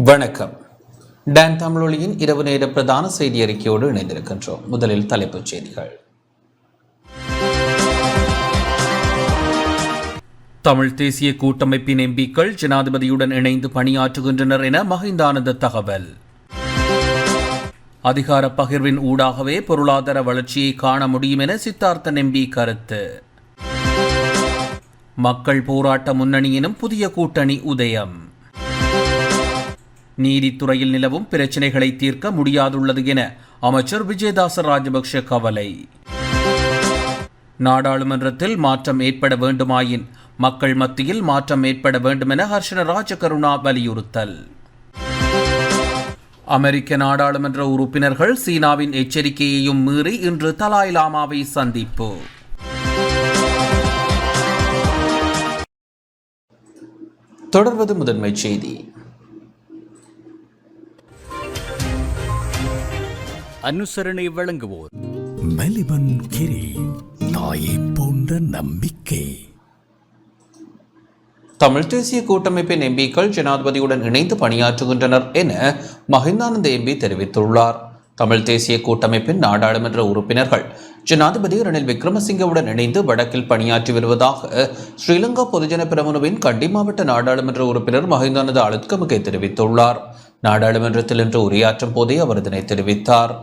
வணக்கம். டான் தமிழொலியின் இரவு நேர பிரதான செய்தி அறிக்கையோடு இணைந்திருக்கின்றோம். முதலில் தலைப்புச் செய்திகள். தமிழ் தேசிய கூட்டமைப்பின் எம்பிக்கள் ஜனாதிபதியுடன் இணைந்து பணியாற்றுகின்றனர் என மஹிந்தானந்த தகவல். அதிகார பகிர்வின் ஊடாகவே பொருளாதார வளர்ச்சியை காண முடியும் என சித்தார்த்தன் எம்பி கருத்து. மக்கள் போராட்ட முன்னணியினும் புதிய கூட்டணி உதயம். நீதித்துறையில் நிலவும் பிரச்சினைகளை தீர்க்க முடியாதுள்ளது என அமைச்சர் விஜயதாச ராஜபக்ஷ கவலை. நாடாளுமன்றத்தில் மாற்றம் ஏற்பட வேண்டுமாயின் மக்கள் மத்தியில் மாற்றம் ஏற்பட வேண்டும் என ஹர்ஷன ராஜகருணா வலியுறுத்தல். அமெரிக்க நாடாளுமன்ற உறுப்பினர்கள் சீனாவின் எச்சரிக்கையையும் மீறி இன்று தலாய் லாமாவை சந்திப்பு. தொடர்வது முதன்மை செய்தி. அனுசரணை வழங்குவோர் மெலிபன் கிரி, தாயை போன்ற நம்பிக்கை. தமிழ் தேசிய கூட்டமைப்பின் எம்பிக்கள் ஜனாதிபதியுடன் இணைந்து பணியாற்றுகின்றனர் என மஹிந்தானந்த எம்பி தெரிவித்துள்ளார். தமிழ் தேசிய கூட்டமைப்பின் நாடாளுமன்ற உறுப்பினர்கள் ஜனாதிபதி ரணில் விக்ரமசிங்கவுடன் இணைந்து வடக்கில் பணியாற்றி வருவதாக ஸ்ரீலங்கா பொதுஜன பிரமுனவின் கண்டி மாவட்ட நாடாளுமன்ற உறுப்பினர் மஹிந்தானந்த அழுத்கமுகே தெரிவித்துள்ளார். நாடாளுமன்றத்தில் இன்று உரையாற்றும் போதே அவர் இதனை தெரிவித்தார்.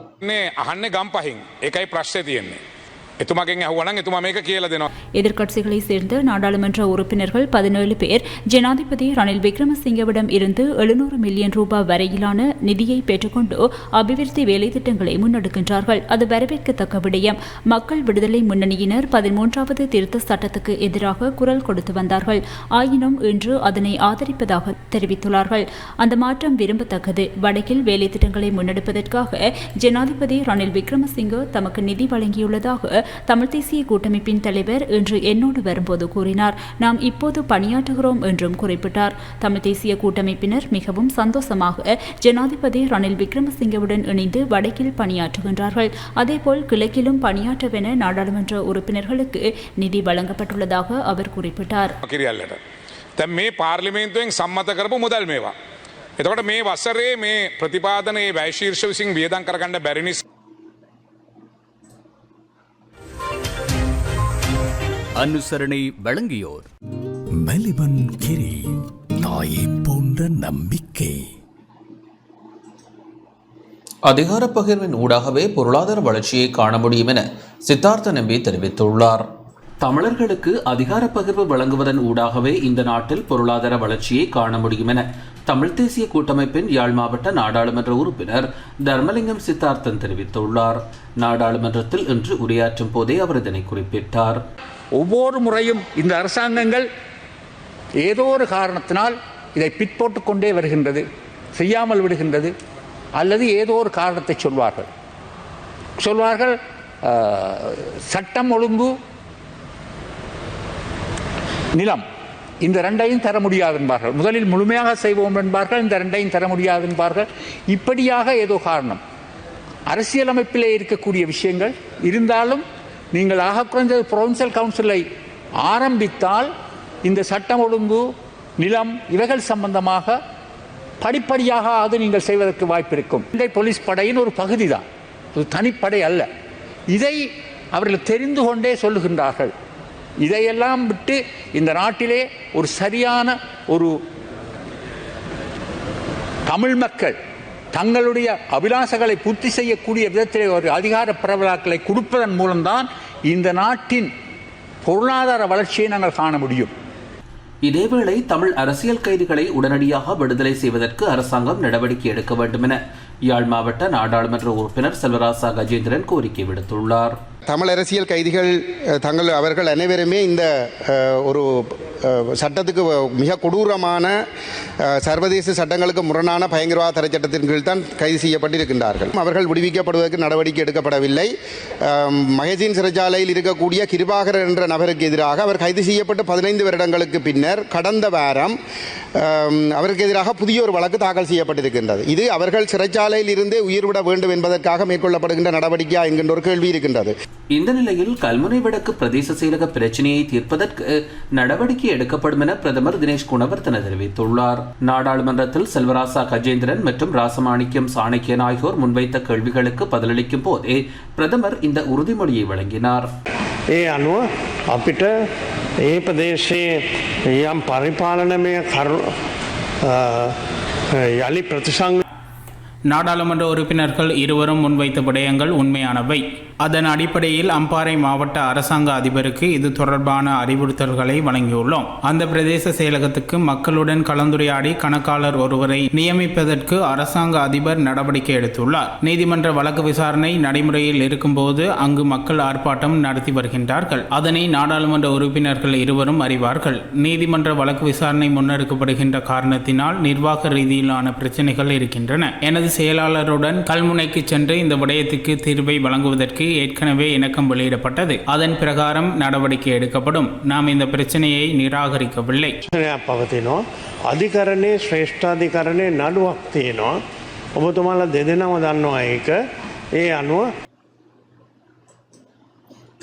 எதிர்க்கட்சிகளை சேர்ந்த நாடாளுமன்ற உறுப்பினர்கள் 17 பேர் ஜனாதிபதி ரணில் விக்ரமசிங்கவிடம் இருந்து 700 மில்லியன் ரூபாய் வரையிலான நிதியை பெற்றுக்கொண்டு அபிவிருத்தி வேலை திட்டங்களை முன்னெடுக்கின்றார்கள். அது வரவேற்கத்தக்க விடயம். மக்கள் விடுதலை முன்னணியினர் 13வது திருத்த சட்டத்துக்கு எதிராக குரல் கொடுத்து வந்தார்கள். ஆயினும் இன்று அதனை ஆதரிப்பதாக தெரிவித்துள்ளார்கள். அந்த மாற்றம் விரும்பத்தக்கது. வடக்கில் வேலை திட்டங்களை முன்னெடுப்பதற்காக ஜனாதிபதி ரணில் விக்ரமசிங்க தமக்கு நிதி வழங்கியுள்ளதாக தமிழ் தேசிய கூட்டமைப்பின் தலைவர் இன்று என்னோடு வரும்போது கூறினார். நாம் இப்போது பணியாற்றுகிறோம் என்றும் குறிப்பிட்டார். தமிழ் தேசிய கூட்டமைப்பினர் மிகவும் சந்தோஷமாக ஜனாதிபதி ரணில் விக்ரமசிங்கவுடன் இணைந்து வடக்கில் பணியாற்றுகின்றார்கள். அதேபோல் கிழக்கிலும் பணியாற்றவென நாடாளுமன்ற உறுப்பினர்களுக்கு நிதி வழங்கப்பட்டுள்ளதாக அவர் குறிப்பிட்டார். එතකොට මේ වසරේ මේ ප්‍රතිපාදනයේ වැය ශීර්ෂ විසින් වියදම් කරගන්න බැරි නිසා அனுசரணை வழங்கியோர் மெலிபன் கிரி, தாயை போன்ற நம்பிக்கை. அதிகார பகிர்வின் ஊடாகவே பொருளாதார வளர்ச்சியை காண முடியும் என சித்தார்த்தன் எம்பி தெரிவித்துள்ளார். தமிழர்களுக்கு அதிகார பகிர்வு வழங்குவதன் ஊடாகவே இந்த நாட்டில் பொருளாதார வளர்ச்சியை காண முடியும் என தமிழ் தேசிய கூட்டமைப்பின் யாழ் மாவட்ட நாடாளுமன்ற உறுப்பினர் தர்மலிங்கம் சித்தார்த்தன் தெரிவித்துள்ளார். நாடாளுமன்றத்தில் இன்று உரையாற்றும் போதே அவர் இதனை குறிப்பிட்டார். ஒவ்வொரு முறையும் இந்த அரசாங்கங்கள் ஏதோ ஒரு காரணத்தினால் இதை பிற்போட்டுக் கொண்டே வருகின்றது, செய்யாமல் விடுகின்றது, அல்லது ஏதோ ஒரு காரணத்தை சொல்வார்கள். சட்டம் ஒழுங்கு, நிலம், இந்த ரெண்டையும் தர முடியாது என்பார்கள். முதலில் முழுமையாக செய்வோம் என்பார்கள், இந்த ரெண்டையும் தர முடியாது என்பார்கள். இப்படியாக ஏதோ காரணம் அரசியலமைப்பிலே இருக்கக்கூடிய விஷயங்கள் இருந்தாலும் நீங்கள் ஆக குறைந்தது புரொவின்சியல் கவுன்சிலை ஆரம்பித்தால் இந்த சட்டம் ஒழுங்கு, நிலம் இவைகள் சம்பந்தமாக படிப்படியாக அது நீங்கள் செய்வதற்கு வாய்ப்பு இருக்கும். இந்த போலீஸ் படையின் ஒரு பகுதி தான், ஒரு தனிப்படை அல்ல. இதை அவர்கள் தெரிந்து கொண்டே சொல்லுகின்றார்கள். இதையெல்லாம் விட்டு இந்த நாட்டிலே ஒரு சரியான ஒரு தமிழ் மக்கள் தங்களுடைய அபிலாசங்களை பூர்த்தி செய்யக்கூடிய விதத்திலே ஒரு அதிகார பரவலாக்களை கொடுப்பதன் மூலம்தான் இந்த நாட்டின் பொருளாதார வளர்ச்சியை நாங்கள் காண முடியும். இதேவேளை தமிழ் அரசியல் கைதிகளை உடனடியாக விடுதலை செய்வதற்கு அரசாங்கம் நடவடிக்கை எடுக்க வேண்டும் என யாழ் மாவட்ட நாடாளுமன்ற உறுப்பினர் செல்வராசா கஜேந்திரன் கோரிக்கை விடுத்துள்ளார். தமிழ் அரசியல் கைதிகள் அவர்கள் அனைவருமே இந்த ஒரு சட்டத்துக்கு மிக கொடூரமான சர்வதேச சட்டங்களுக்கு முரணான பயங்கரவாத தடை சட்டத்தின் கீழ் தான் கைது செய்யப்பட்டிருக்கின்றார்கள். அவர்கள் விடுவிக்கப்படுவதற்கு நடவடிக்கை எடுக்கப்படவில்லை. மகேசின் சிறைச்சாலையில் இருக்கக்கூடிய கிருபாகரன் என்ற நபருக்கு எதிராக அவர் கைது செய்யப்பட்டு 15 வருடங்களுக்கு பின்னர் கடந்த வாரம் அவருக்கு எதிராக புதிய ஒரு வழக்கு தாக்கல் செய்யப்பட்டிருக்கின்றது. இது அவர்கள் சிறைச்சாலையில் இருந்தே உயிர்விட வேண்டும் என்பதற்காக மேற்கொள்ளப்படுகின்ற நடவடிக்கையா என்கின்ற ஒரு கேள்வி இருக்கின்றது. இந்த நிலையில் கல்முனை வடக்கு பிரதேச செயலக பிரச்சினையை தீர்ப்பதற்கு நடவடிக்கை எடுக்கப்படும் என பிரதமர் தினேஷ் குணவர்தன தெரிவித்துள்ளார். நாடாளுமன்றத்தில் செல்வராசா கஜேந்திரன் மற்றும் ராசமாணிக்கம் சாணக்கியன் ஆகியோர் முன்வைத்த கேள்விகளுக்கு பதிலளிக்கும் போதே பிரதமர் இந்த உறுதிமொழியை வழங்கினார். ඒ අනුව අපිට ඒ ප්‍රදේශයේ යම් පරිපාලනමය යළි ප්‍රතිසං நாடாளுமன்ற உறுப்பினர்கள் இருவரும் முன்வைத்த விடயங்கள் உண்மையானவை. அதன் அடிப்படையில் அம்பாறை மாவட்ட அரசாங்க அதிபருக்கு இது தொடர்பான அறிவுறுத்தல்களை வழங்கியுள்ளோம். அந்த பிரதேச செயலகத்துக்கு மக்களுடன் கலந்துரையாடி கணக்காளர் ஒருவரை நியமிப்பதற்கு அரசாங்க அதிபர் நடவடிக்கை எடுத்துள்ளார். நீதிமன்ற வழக்கு விசாரணை நடைமுறையில் இருக்கும்போது அங்கு மக்கள் ஆர்ப்பாட்டம் நடத்தி வருகின்றார்கள். அதனை நாடாளுமன்ற உறுப்பினர்கள் இருவரும் அறிவார்கள். நீதிமன்ற வழக்கு விசாரணை முன்னெடுக்கப்படுகின்ற காரணத்தினால் நிர்வாக ரீதியிலான பிரச்சனைகள் இருக்கின்றன. எனது செயலாளருடன் கல்முனைக்கு சென்று இந்த விடயத்துக்கு தீர்வை வழங்குவதற்கு ஏற்கனவே இணக்கம் வெளியிடப்பட்டது. அதன் பிரகாரம் நடவடிக்கை எடுக்கப்படும். நாம் இந்த பிரச்சனையை நிராகரிக்கவில்லை. පවතිනවා අධිකරණයේ ශ්‍රේෂ්ඨාධිකරණයේ නඩුවක් තියෙනවා. ඔබතුමාලා දෙදෙනාම දන්නවා ඒක. ඒ අනුව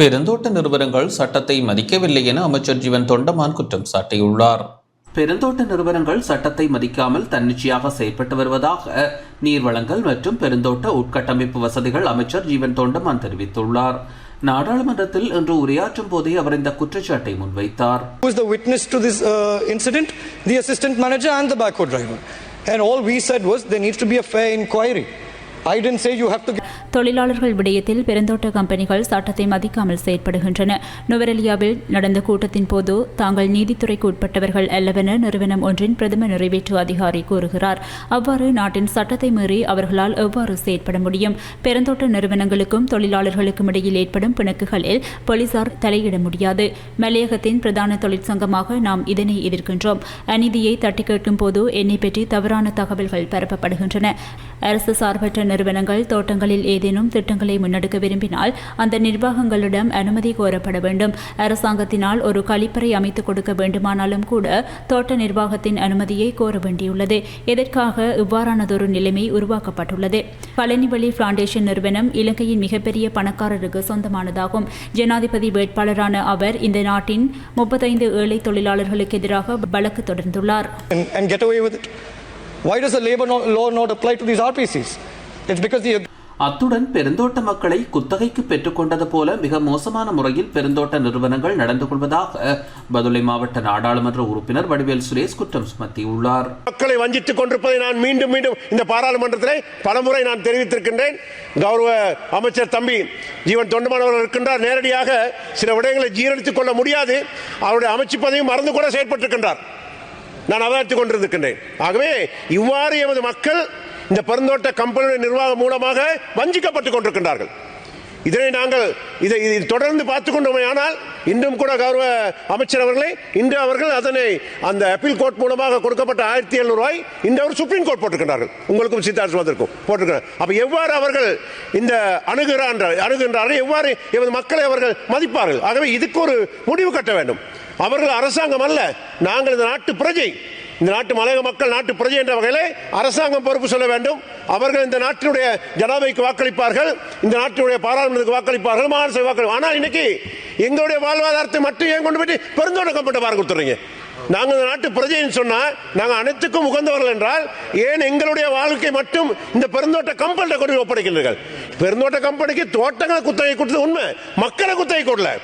பெருந்தோட்ட நிறுவனங்கள் சட்டத்தை மதிக்கவில்லை என அமைச்சர் ஜீவன் தொண்டமான் குற்றம் சாட்டியுள்ளார். பெருந்தோட்ட நிறுவனங்கள் சட்டத்தை மதிக்காமல் தன்னிச்சையாக செயல்பட்டு வருவதாக நீர்வளங்கள் மற்றும் பெருந்தோட்ட உட்கட்டமைப்பு வசதிகள் அமைச்சர் ஜீவன் தொண்டமான் தெரிவித்துள்ளார். நாடாளுமன்றத்தில் இன்று உரையாற்றும் போதே அவர் இந்த குற்றச்சாட்டை முன்வைத்தார். Who is the witness to this incident? The assistant manager and the backhoe driver. And all we said was there needs to be a fair inquiry. I didn't say you have to. தொழிலாளர்கள் விடயத்தில் பெருந்தோட்ட கம்பெனிகள் சட்டத்தை மதிக்காமல் செயற்படுகின்றன. நுவரெலியாவில் நடந்த கூட்டத்தின் போது தாங்கள் நீதித்துறைக்கு உட்பட்டவர்கள் அல்லவென நிறுவனம் ஒன்றின் பிரதம நிறைவேற்று அதிகாரி கூறுகிறார். அவ்வாறு நாட்டின் சட்டத்தை மீறி அவர்களால் எவ்வாறு செயற்பட முடியும்? பெருந்தோட்ட நிறுவனங்களுக்கும் தொழிலாளர்களுக்கும் இடையில் ஏற்படும் பிணக்குகளில் போலீசார் தலையிட முடியாது. மலையகத்தின் பிரதான தொழிற்சங்கமாக நாம் இதனை எதிர்க்கின்றோம். அநீதியை தட்டி கேட்கும் போது என்னை பற்றி தவறான தகவல்கள் பரப்பப்படுகின்றன. அரசு சார்பற்ற நிறுவனங்கள் தோட்டங்களில் ஏதேனும் திட்டங்களை முன்னெடுக்க விரும்பினால் அந்த நிர்வாகங்களிடம் அனுமதி கோரப்பட வேண்டும். அரசாங்கத்தினால் ஒரு கழிப்பறை அமைத்துக் கொடுக்க வேண்டுமானாலும் கூட தோட்ட நிர்வாகத்தின் அனுமதியை கோர வேண்டியுள்ளது. இதற்காக இவ்வாறானதொரு நிலைமை உருவாக்கப்பட்டுள்ளது. பழனிவழி பிளான்டேஷன் நிறுவனம் இலங்கையின் மிகப்பெரிய பணக்காரருக்கு சொந்தமானதாகும். ஜனாதிபதி வேட்பாளரான அவர் இந்த நாட்டின் 35 ஏழை தொழிலாளர்களுக்கு எதிராக வழக்கு தொடர்ந்துள்ளார். Why does the labor law not apply to these RPCs? It's because the அத்துடன் பெருந்தோட்ட மக்களை குத்தகைக்கு பெற்றுக்கொண்டது போல மிக மோசமான முறையில் பெருந்தோட்ட நிறுவனங்கள் நடந்து கொள்வதாக பதுளை மாவட்ட நாடாளுமன்ற உறுப்பினர் வடிவேல் சுரேஷ் குற்றம் சுமத்தியுள்ளார். மக்களை வஞ்சித்துக் கொண்டிருப்பதை நான் மீண்டும் மீண்டும் இந்த பாராளுமன்றத்திலே பலமுறை நான் தெரிவித்திருக்கின்றேன். கௌரவ அமைச்சர் தம்பி ஜீவன் தொண்டமான் அவர்கள் இருக்கின்றார். நேரடியாக சில விடயங்களை ஜீரணித்துக் கொள்ள முடியாது. அவருடைய அமைச்சு பதவியும் மறந்து கூட செயற்பட்டிருக்கின்றார். நான் அவதானித்துக் கொண்டிருக்கின்றேன். ஆகவே இவ்வாறு எமது மக்கள் இந்த பெருந்தோட்ட கம்பெனியுடைய நிர்வாகம் மூலமாக வஞ்சிக்கப்பட்டுக் கொண்டிருக்கின்றார்கள். இதனை நாங்கள் இதை தொடர்ந்து பார்த்துக் கொண்டோமேயானால் இன்றும் கூட கௌரவ அமைச்சர் அவர்களே, இன்று அவர்கள் அதனை அந்த அப்பீல் கோர்ட் மூலமாக கொடுக்கப்பட்ட 1700 ரூபாய் இன்று அவர் சுப்ரீம் கோர்ட் போட்டிருக்கிறார்கள். உங்களுக்கும் சித்தார்த்தத்திற்கும் போட்டிருக்கிறார். அப்ப எவ்வாறு அவர்கள் இந்த அணுகுகின்றார்கள், எவ்வாறு எமது மக்களை அவர்கள் மதிப்பார்கள்? ஆகவே இதுக்கு ஒரு முடிவு கட்ட வேண்டும். அவர்கள் அரசாங்கம் அல்ல, நாங்கள் இந்த நாட்டு பிரஜை, இந்த நாட்டு மலையக மக்கள் நாட்டு பிரஜை என்ற வகையிலே அரசாங்கம் பொறுப்பு சொல்ல வேண்டும். அவர்கள் இந்த நாட்டினுடைய ஜனாதிபதிக்கு வாக்களிப்பார்கள், இந்த நாட்டினுடைய பாராளுமன்றத்துக்கு வாக்களிப்பார்கள், மாகாண சபை வாக்களிப்பார்கள். ஆனால் இன்னைக்கு எங்களுடைய வாழ்வாதாரத்தை மட்டும் ஏன் கொண்டு போய் பெருந்தோட்ட கம்பெனி பார கொடுத்துறீங்க? நாங்கள் இந்த நாட்டு பிரஜைன்னு சொன்னா நாங்கள் அனைத்துக்கும் உகந்தவர்கள் என்றால் ஏன் எங்களுடைய வாழ்க்கை மட்டும் இந்த பெருந்தோட்ட கம்பெனியை கொண்டு ஒப்படைக்கின்றீர்கள்? பெருந்தோட்ட கம்பெனிக்கு தோட்டங்களை குத்தகை கொடுத்தது உண்மை, மக்களை குத்தகை கொடுக்கல.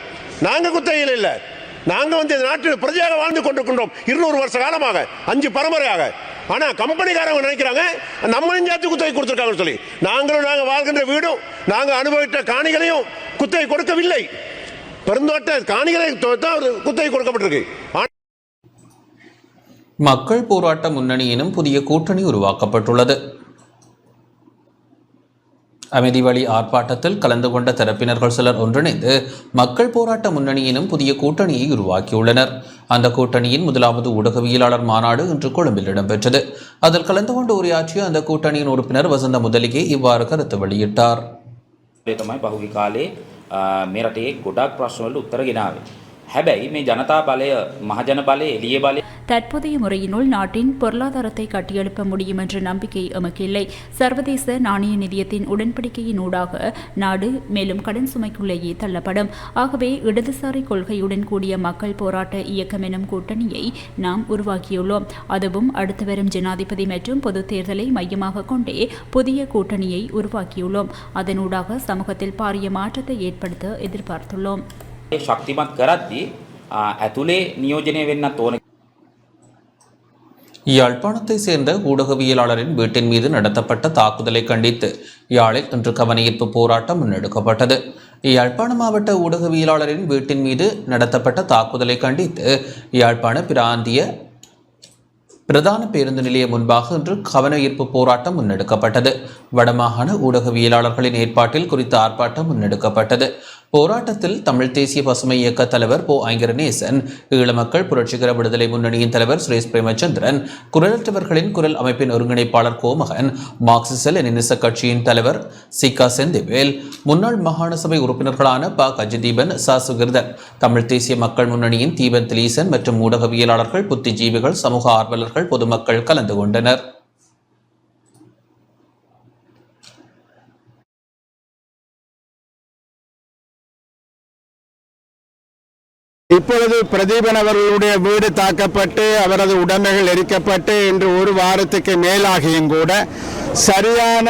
நாங்க குத்தகையில் இல்லை, நாங்க இந்த நாட்டில் பிரஜையாக வாழ்ந்து கொண்டிருக்கின்றோம் 200 வருஷ காலமாக, 5 பரம்பரையாக. ஆனா கம்பெனிக்காரங்க நினைக்கிறாங்க நம்ம நெஞ்சாத்து குத்தகை கொடுத்திருக்காங்கன்னு சொல்லி. நாங்க வாழ்கின்ற வீடும் நாங்க அனுபவித்த காணிகளையும் குத்தகை கொடுக்கவில்லை. பெருந்தோட்ட காணிகளை குத்தகை கொடுக்கப்பட்டிருக்கு. மக்கள் போராட்ட முன்னணியினும் புதிய கூட்டணி உருவாக்கப்பட்டுள்ளது. அமைதி வழி ஆர்ப்பாட்டத்தில் கலந்து கொண்ட தரப்பினர்கள் சிலர் ஒன்றிணைந்து மக்கள் போராட்ட முன்னணியினும் புதிய கூட்டணியை உருவாக்கியுள்ளனர். அந்த கூட்டணியின் முதலாவது ஊடகவியலாளர் மாநாடு இன்று கொழும்பில் இடம்பெற்றது. அதில் கலந்து கொண்டு உரையாற்றிய அந்த கூட்டணியின் உறுப்பினர் வசந்த முதலிகே இவ்வாறு கருத்து வெளியிட்டார். පහුගිය කාලේ මේ රටේ ගොඩාක් ප්‍රශ්න වලට උත්තර ගෙනාවේ. හැබැයි මේ ජනතා බලය, මහජන බලය, එළිය බලය தற்போதைய முறையினுள் நாட்டின் பொருளாதாரத்தை கட்டியெழுப்ப முடியும் என்ற நம்பிக்கை எமக்கு இல்லை. சர்வதேச நாணய நிதியத்தின் உடன்படிக்கையினூடாக நாடு மேலும் கடன் சுமைக்குள்ளேயே தள்ளப்படும். ஆகவே இடதுசாரி கொள்கையுடன் கூடிய மக்கள் போராட்ட இயக்கம் எனும் கூட்டணியை நாம் உருவாக்கியுள்ளோம். அதுவும் அடுத்து வரும் ஜனாதிபதி மற்றும் பொது தேர்தலை மையமாக கொண்டே புதிய கூட்டணியை உருவாக்கியுள்ளோம். அதனூடாக சமூகத்தில் பாரிய மாற்றத்தை ஏற்படுத்த எதிர்பார்த்துள்ளோம். ශක්තිමත් කරද්දී ඇතුලේ නියෝජනය වෙන්නත් ඕන. யாழ்ப்பாணத்தை சேர்ந்த ஊடகவியலாளரின் வீட்டின் மீது நடத்தப்பட்ட தாக்குதலை கண்டித்து யாழில் இன்று கவனஈர்ப்பு போராட்டம் முன்னெடுக்கப்பட்டது. யாழ்ப்பாண மாவட்ட ஊடகவியலாளரின் வீட்டின் மீது நடத்தப்பட்ட தாக்குதலை கண்டித்து யாழ்ப்பாண பிராந்திய பிரதான பேருந்து நிலைய முன்பாக இன்று கவனஈர்ப்பு போராட்டம் முன்னெடுக்கப்பட்டது. வடமாகாண ஊடகவியலாளர்களின் ஏற்பாட்டில் குறித்த ஆர்ப்பாட்டம் முன்னெடுக்கப்பட்டது. போராட்டத்தில் தமிழ் தேசிய பசுமை இயக்க தலைவர் போ ஐங்கரநேசன், ஈழ மக்கள் புரட்சிகர விடுதலை முன்னணியின் தலைவர் சுரேஷ் பிரேமச்சந்திரன், குரலற்றவர்களின் குரல் அமைப்பின் ஒருங்கிணைப்பாளர் கோமகன், மார்க்சிஸ்ட் லெனினிச கட்சியின் தலைவர் சிகா செந்திவேல், முன்னாள் மாகாண சபை உறுப்பினர்களான ப கஜதீபன், ச சுகிர்தன், தமிழ் தேசிய மக்கள் முன்னணியின் தீபன் திலீசன் மற்றும் ஊடகவியலாளர்கள், புத்திஜீவிகள், சமூக ஆர்வலர்கள், பொதுமக்கள் கலந்து கொண்டனர். இப்பொழுது பிரதீபன் அவர்களுடைய வீடு தாக்கப்பட்டு அவரது உடைமைகள் எரிக்கப்பட்டு இன்று ஒரு வாரத்துக்கு மேலாகியும் கூட சரியான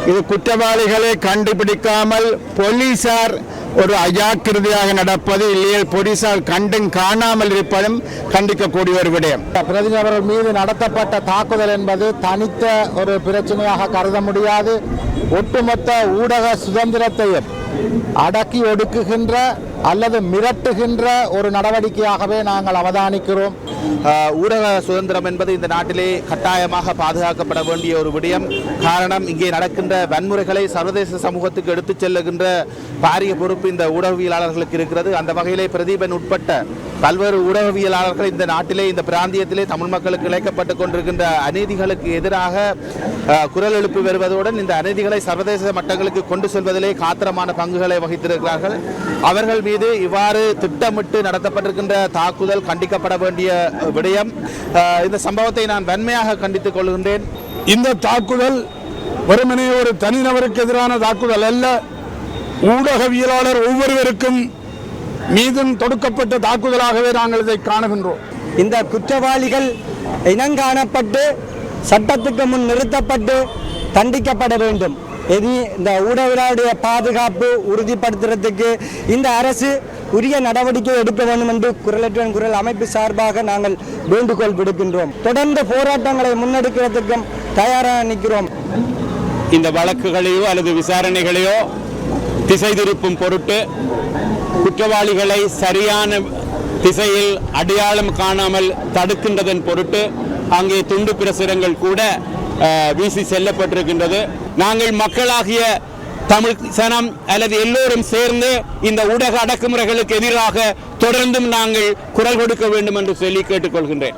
இது குற்றவாளிகளை கண்டுபிடிக்காமல் போலீசார் ஒரு அஜாக்கிரதையாக நடப்பது, இல்லையே போலீசார் கண்டும் காணாமல் இருப்பதும் கண்டிக்கக்கூடிய ஒரு விடயம். பிரதீபன் அவர்கள் மீது நடத்தப்பட்ட தாக்குதல் என்பது தனித்த ஒரு பிரச்சனையாக கருத முடியாது. ஒட்டுமொத்த ஊடக சுதந்திரத்தையும் அடக்கி ஒடுக்குகின்ற அல்லது மிரட்டுகின்ற ஒரு நடவடிக்கையாகவே நாங்கள் அவதானிக்கிறோம். ஊடக சுதந்திரம் என்பது இந்த நாட்டிலே கட்டாயமாக பாதுகாக்கப்பட வேண்டிய ஒரு விடயம். காரணம், இங்கே நடக்கின்ற வன்முறைகளை சர்வதேச சமூகத்துக்கு எடுத்துச் செல்லுகின்ற பாரிய பொறுப்பு இந்த ஊடகவியலாளர்களுக்கு இருக்கிறது. அந்த வகையிலே பிரதீபன் உட்பட்ட பல்வேறு ஊடகவியலாளர்கள் இந்த நாட்டிலே, இந்த பிராந்தியத்திலே தமிழ் மக்களுக்கு இழைக்கப்பட்டுக் கொண்டிருக்கின்ற அநீதிகளுக்கு எதிராக குரல் எழுப்பி வருவதுடன் இந்த அநீதிகளை சர்வதேச மட்டங்களுக்கு கொண்டு செல்வதிலே காத்திரமான பங்குகளை வகித்திருக்கிறார்கள். அவர்கள் மீது இவ்வாறு திட்டமிட்டு நடத்தப்பட்டிருக்கின்ற தாக்குதல் கண்டிக்கப்பட வேண்டிய விடயம். இந்த சம்பவத்தை நான் வன்மையாக கண்டித்துக் கொள்கின்றேன். இந்த தாக்குதல் வெறுமனே ஒரு தனிநபருக்கு எதிரான தாக்குதல் அல்ல. ஊடகவியலாளர் ஒவ்வொருவருக்கும் மீதும் தொடுக்கப்பட்ட தாக்குதலாகவே நாங்கள் இதை காணுகின்றோம். இந்த குற்றவாளிகள் இனங்காணப்பட்டு சட்டத்துக்கு முன் நிறுத்தப்பட்டு தண்டிக்கப்பட வேண்டும். இந்த ஊடகவியலாளருடைய பாதுகாப்பு உறுதிப்படுத்துறதுக்கு இந்த அரசு உரிய நடவடிக்கை எடுக்க வேண்டும் என்று குரலற்றவன் குரல் அமைப்பு சார்பாக நாங்கள் வேண்டுகோள் விடுக்கின்றோம். தொடர்ந்து போராட்டங்களை முன்னெடுக்கிறதுக்கும் தயாராக நிற்கிறோம். இந்த வழக்குகளையோ அல்லது விசாரணைகளையோ திசை திருப்பும் பொருட்டு குற்றவாளிகளை சரியான திசையில் அடையாளம் காணாமல் தடுக்கின்றதன் பொருட்டு அங்கே துண்டு பிரசுரங்கள் கூட வீசி செல்லப்பட்டிருக்கின்றது. நாங்கள் மக்களாகிய தமிழ் சனம் அல்லது எல்லோரும் சேர்ந்து இந்த ஊடக அடக்குமுறைகளுக்கு எதிராக தொடர்ந்தும் நாங்கள் குரல் கொடுக்க வேண்டும் என்று சொல்லி கேட்டுக்கொள்கின்றேன்.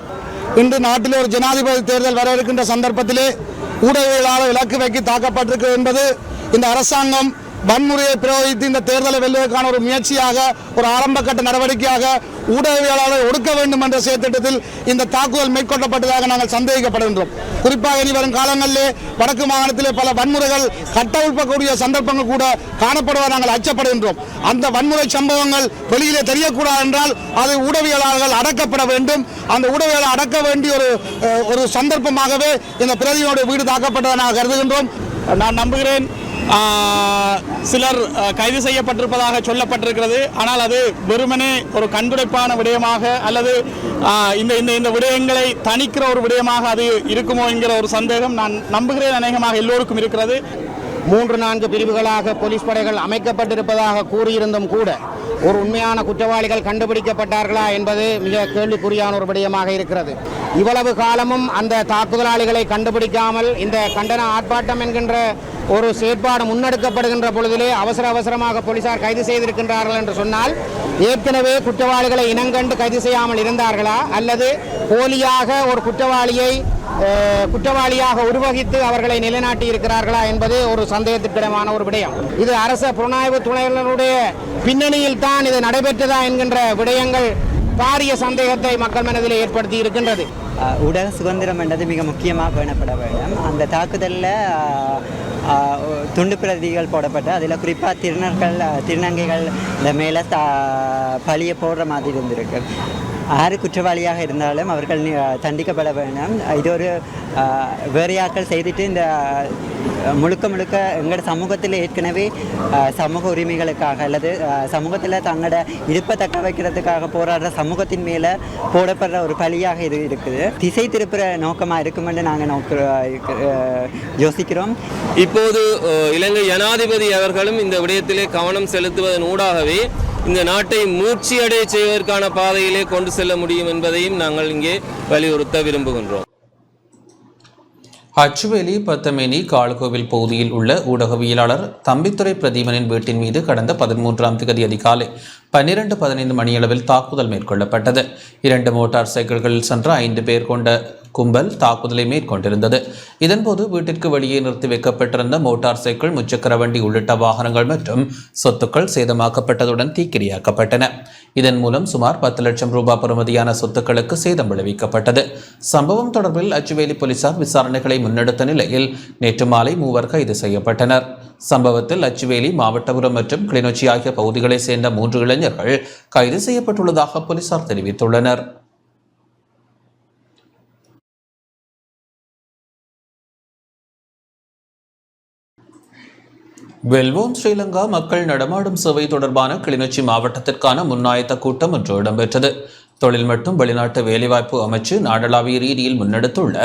இன்று நாட்டில் ஒரு ஜனாதிபதி தேர்தல் வர இருக்கின்ற சந்தர்ப்பத்திலே ஊடகவியலாளர் இலக்கு வைக்க தாக்கப்பட்டிருக்கு என்பது இந்த அரசாங்கம் வன்முறையை பிரயோகித்து இந்த தேர்தலை வெல்வதற்கான ஒரு முயற்சியாக, ஒரு ஆரம்ப கட்ட நடவடிக்கையாக ஊடகவியலாளரை ஒடுக்க வேண்டும் என்ற செயற்திட்டத்தில் இந்த தாக்குதல் மேற்கொள்ளப்பட்டதாக நாங்கள் சந்தேகிக்கப்படுகின்றோம். குறிப்பாக இனி வரும் காலங்களிலே வடக்கு மாகாணத்திலே பல வன்முறைகள் கட்டவிழ்க்கக்கூடிய சந்தர்ப்பங்கள் கூட காணப்படுவதாக நாங்கள் அச்சப்படுகின்றோம். அந்த வன்முறை சம்பவங்கள் வெளியிலே தெரியக்கூடாது என்றால் அது ஊடகவியலாளர்கள் அடக்கப்பட வேண்டும். அந்த ஊடகவியலாளர் அடக்க வேண்டிய ஒரு சந்தர்ப்பமாகவே இந்த பிரதியோட வீடு தாக்கப்பட்டதை நாங்கள் கருதுகின்றோம். நான் நம்புகிறேன் சிலர் கைது செய்யப்பட்டிருப்பதாக சொல்லப்பட்டிருக்கிறது. ஆனால் அது வெறுமனே ஒரு கண்துடைப்பான விடயமாக அல்லது இந்த விடயங்களை தணிக்கிற ஒரு விடயமாக அது இருக்குமோ என்கிற ஒரு சந்தேகம் நான் நம்புகிறேன் அநேகமாக எல்லோருக்கும் இருக்கிறது. 3-4 பிரிவுகளாக போலீஸ் படைகள் அமைக்கப்பட்டிருப்பதாக கூறியிருந்தும் கூட ஒரு உண்மையான குற்றவாளிகள் கண்டுபிடிக்கப்பட்டார்களா என்பது மிக கேள்விக்குறியான ஒரு விடயமாக இருக்கிறது. இவ்வளவு காலமும் அந்த தாக்குதலாளிகளை கண்டுபிடிக்காமல் இந்த கண்டன ஆர்ப்பாட்டம் என்கின்ற ஒரு செயற்பாடு முன்னெடுக்கப்படுகின்ற பொழுதிலே அவசரமாக போலீசார் கைது செய்திருக்கின்றார்கள் என்று சொன்னால் ஏற்கனவே குற்றவாளிகளை இனங்கண்டு கைது செய்யாமல் இருந்தார்களா அல்லது போலியாக ஒரு குற்றவாளியாக உருவகித்து அவர்களை நிலைநாட்டி இருக்கிறார்களா என்பது ஒரு சந்தேகத்திற்கிடமான ஒரு விடயம். இது அரச புலனாய்வு துறையினருடைய பின்னணியில் தான் இது நடைபெற்றதா என்கின்ற விடயங்கள் பாரிய சந்தேகத்தை மக்கள் மனதில் ஏற்படுத்தி இருக்கின்றது. ஊடக சுதந்திரம் என்றது மிக முக்கியமாக பேணப்பட வேண்டும். அந்த தாக்குதலில் துண்டு பிரதிகள் போடப்பட்டு அதில் குறிப்பாக திருநங்கைகள் இந்த மேலே பழியை போடுற மாதிரி இருந்திருக்கு. யார் குற்றவாளியாக இருந்தாலும் அவர்கள் தண்டிக்கப்பட வேண்டும். இது ஒரு வேறையாக்கள் செய்துட்டு இந்த முழுக்க எங்களோட சமூகத்தில் ஏற்கனவே சமூக உரிமைகளுக்காக அல்லது சமூகத்தில் தங்களோட இருப்பை தக்க வைக்கிறதுக்காக போராடுற சமூகத்தின் மேலே போடப்படுற ஒரு பழியாக இது இருக்குது. திசை திருப்புற நோக்கமாக இருக்கும் என்று நாங்கள் யோசிக்கிறோம். இப்போது இலங்கை ஜனாதிபதி அவர்களும் இந்த விடயத்திலே கவனம் செலுத்துவதன் ஊடாகவே இந்த நாட்டை மூர்ச்சியடைய செய்வதற்கான பாதையிலே கொண்டு செல்ல முடியும் என்பதையும் நாங்கள் இங்கே வலியுறுத்த விரும்புகின்றோம். அச்சுவேலி பத்தமேனி காலகோவில் பகுதியில் உள்ள ஊடகவியலாளர் தம்பித்துரை பிரதீபனின் வீட்டின் மீது கடந்த 13ஆம் தேதி அதிகாலை 12:15 மணியளவில் தாக்குதல் மேற்கொள்ளப்பட்டது. 2 மோட்டார் சைக்கிள்களில் சென்ற 5 பேர் கொண்ட கும்பல் தாக்குதலை மேற்கொண்டிருந்தது. இதன்போது வீட்டிற்கு வெளியே நிறுத்தி வைக்கப்பட்டிருந்த மோட்டார் சைக்கிள், முச்சக்கர வண்டி உள்ளிட்ட வாகனங்கள் மற்றும் சொத்துக்கள் சேதமாக்கப்பட்டதுடன் தீக்கிரையாக்கப்பட்டன. இதன் மூலம் சுமார் 10 லட்சம் ரூபாய் பெறுமதியான சொத்துக்களுக்கு சேதம் விளைவிக்கப்பட்டது. சம்பவம் தொடர்பில் அச்சுவேலி போலீசார் விசாரணைகளை முன்னெடுத்த நிலையில் நேற்று மாலை 3 கைது செய்யப்பட்டனர். சம்பவத்தில் அச்சுவேலி, மாவட்டபுரம் மற்றும் கிளிநொச்சி ஆகிய பகுதிகளைச் சேர்ந்த 3 இளைஞர்கள் கைது செய்யப்பட்டுள்ளதாக போலீசார் தெரிவித்துள்ளனர். வெல்வோம் ஸ்ரீலங்கா மக்கள் நடமாடும் சேவை தொடர்பான கிளிநொச்சி மாவட்டத்திற்கான முன்னாயத்த கூட்டம் ஒன்று இடம்பெற்றது. தொழில் மற்றும் வெளிநாட்டு வேலைவாய்ப்பு அமைச்சு நாடளாவிய ரீதியில் முன்னெடுத்துள்ள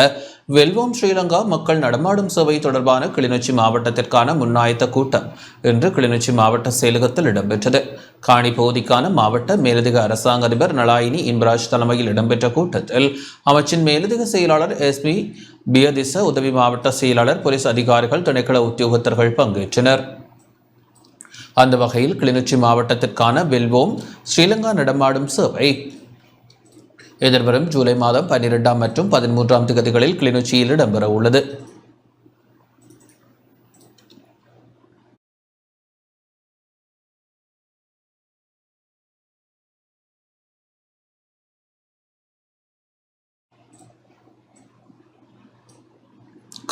வெல்வோம் ஸ்ரீலங்கா மக்கள் நடமாடும் சேவை தொடர்பான கிளிநொச்சி மாவட்டத்திற்கான முன்னாயத்த கூட்டம் இன்று கிளிநொச்சி மாவட்ட செயலகத்தில் இடம்பெற்றது. காணி பகுதிக்கான மாவட்ட மேலதிக அரசாங்க அதிபர் நலாயினி இம்ராஜ் தலைமையில் இடம்பெற்ற கூட்டத்தில் அமைச்சின் மேலதிக செயலாளர் எஸ்பி பியதிச, உதவி மாவட்ட செயலாளர், போலீஸ் அதிகாரிகள், திணைக்கள உத்தியோகத்தர்கள் பங்கேற்றனர். அந்த வகையில் கிளிநொச்சி மாவட்டத்திற்கான வெல்வோம் ஸ்ரீலங்கா நடமாடும் சேவை எதிர்வரும் ஜூலை மாதம் 12 மற்றும் 13 தேதிகளில் கிளிநொச்சியில் இடம்பெற உள்ளது.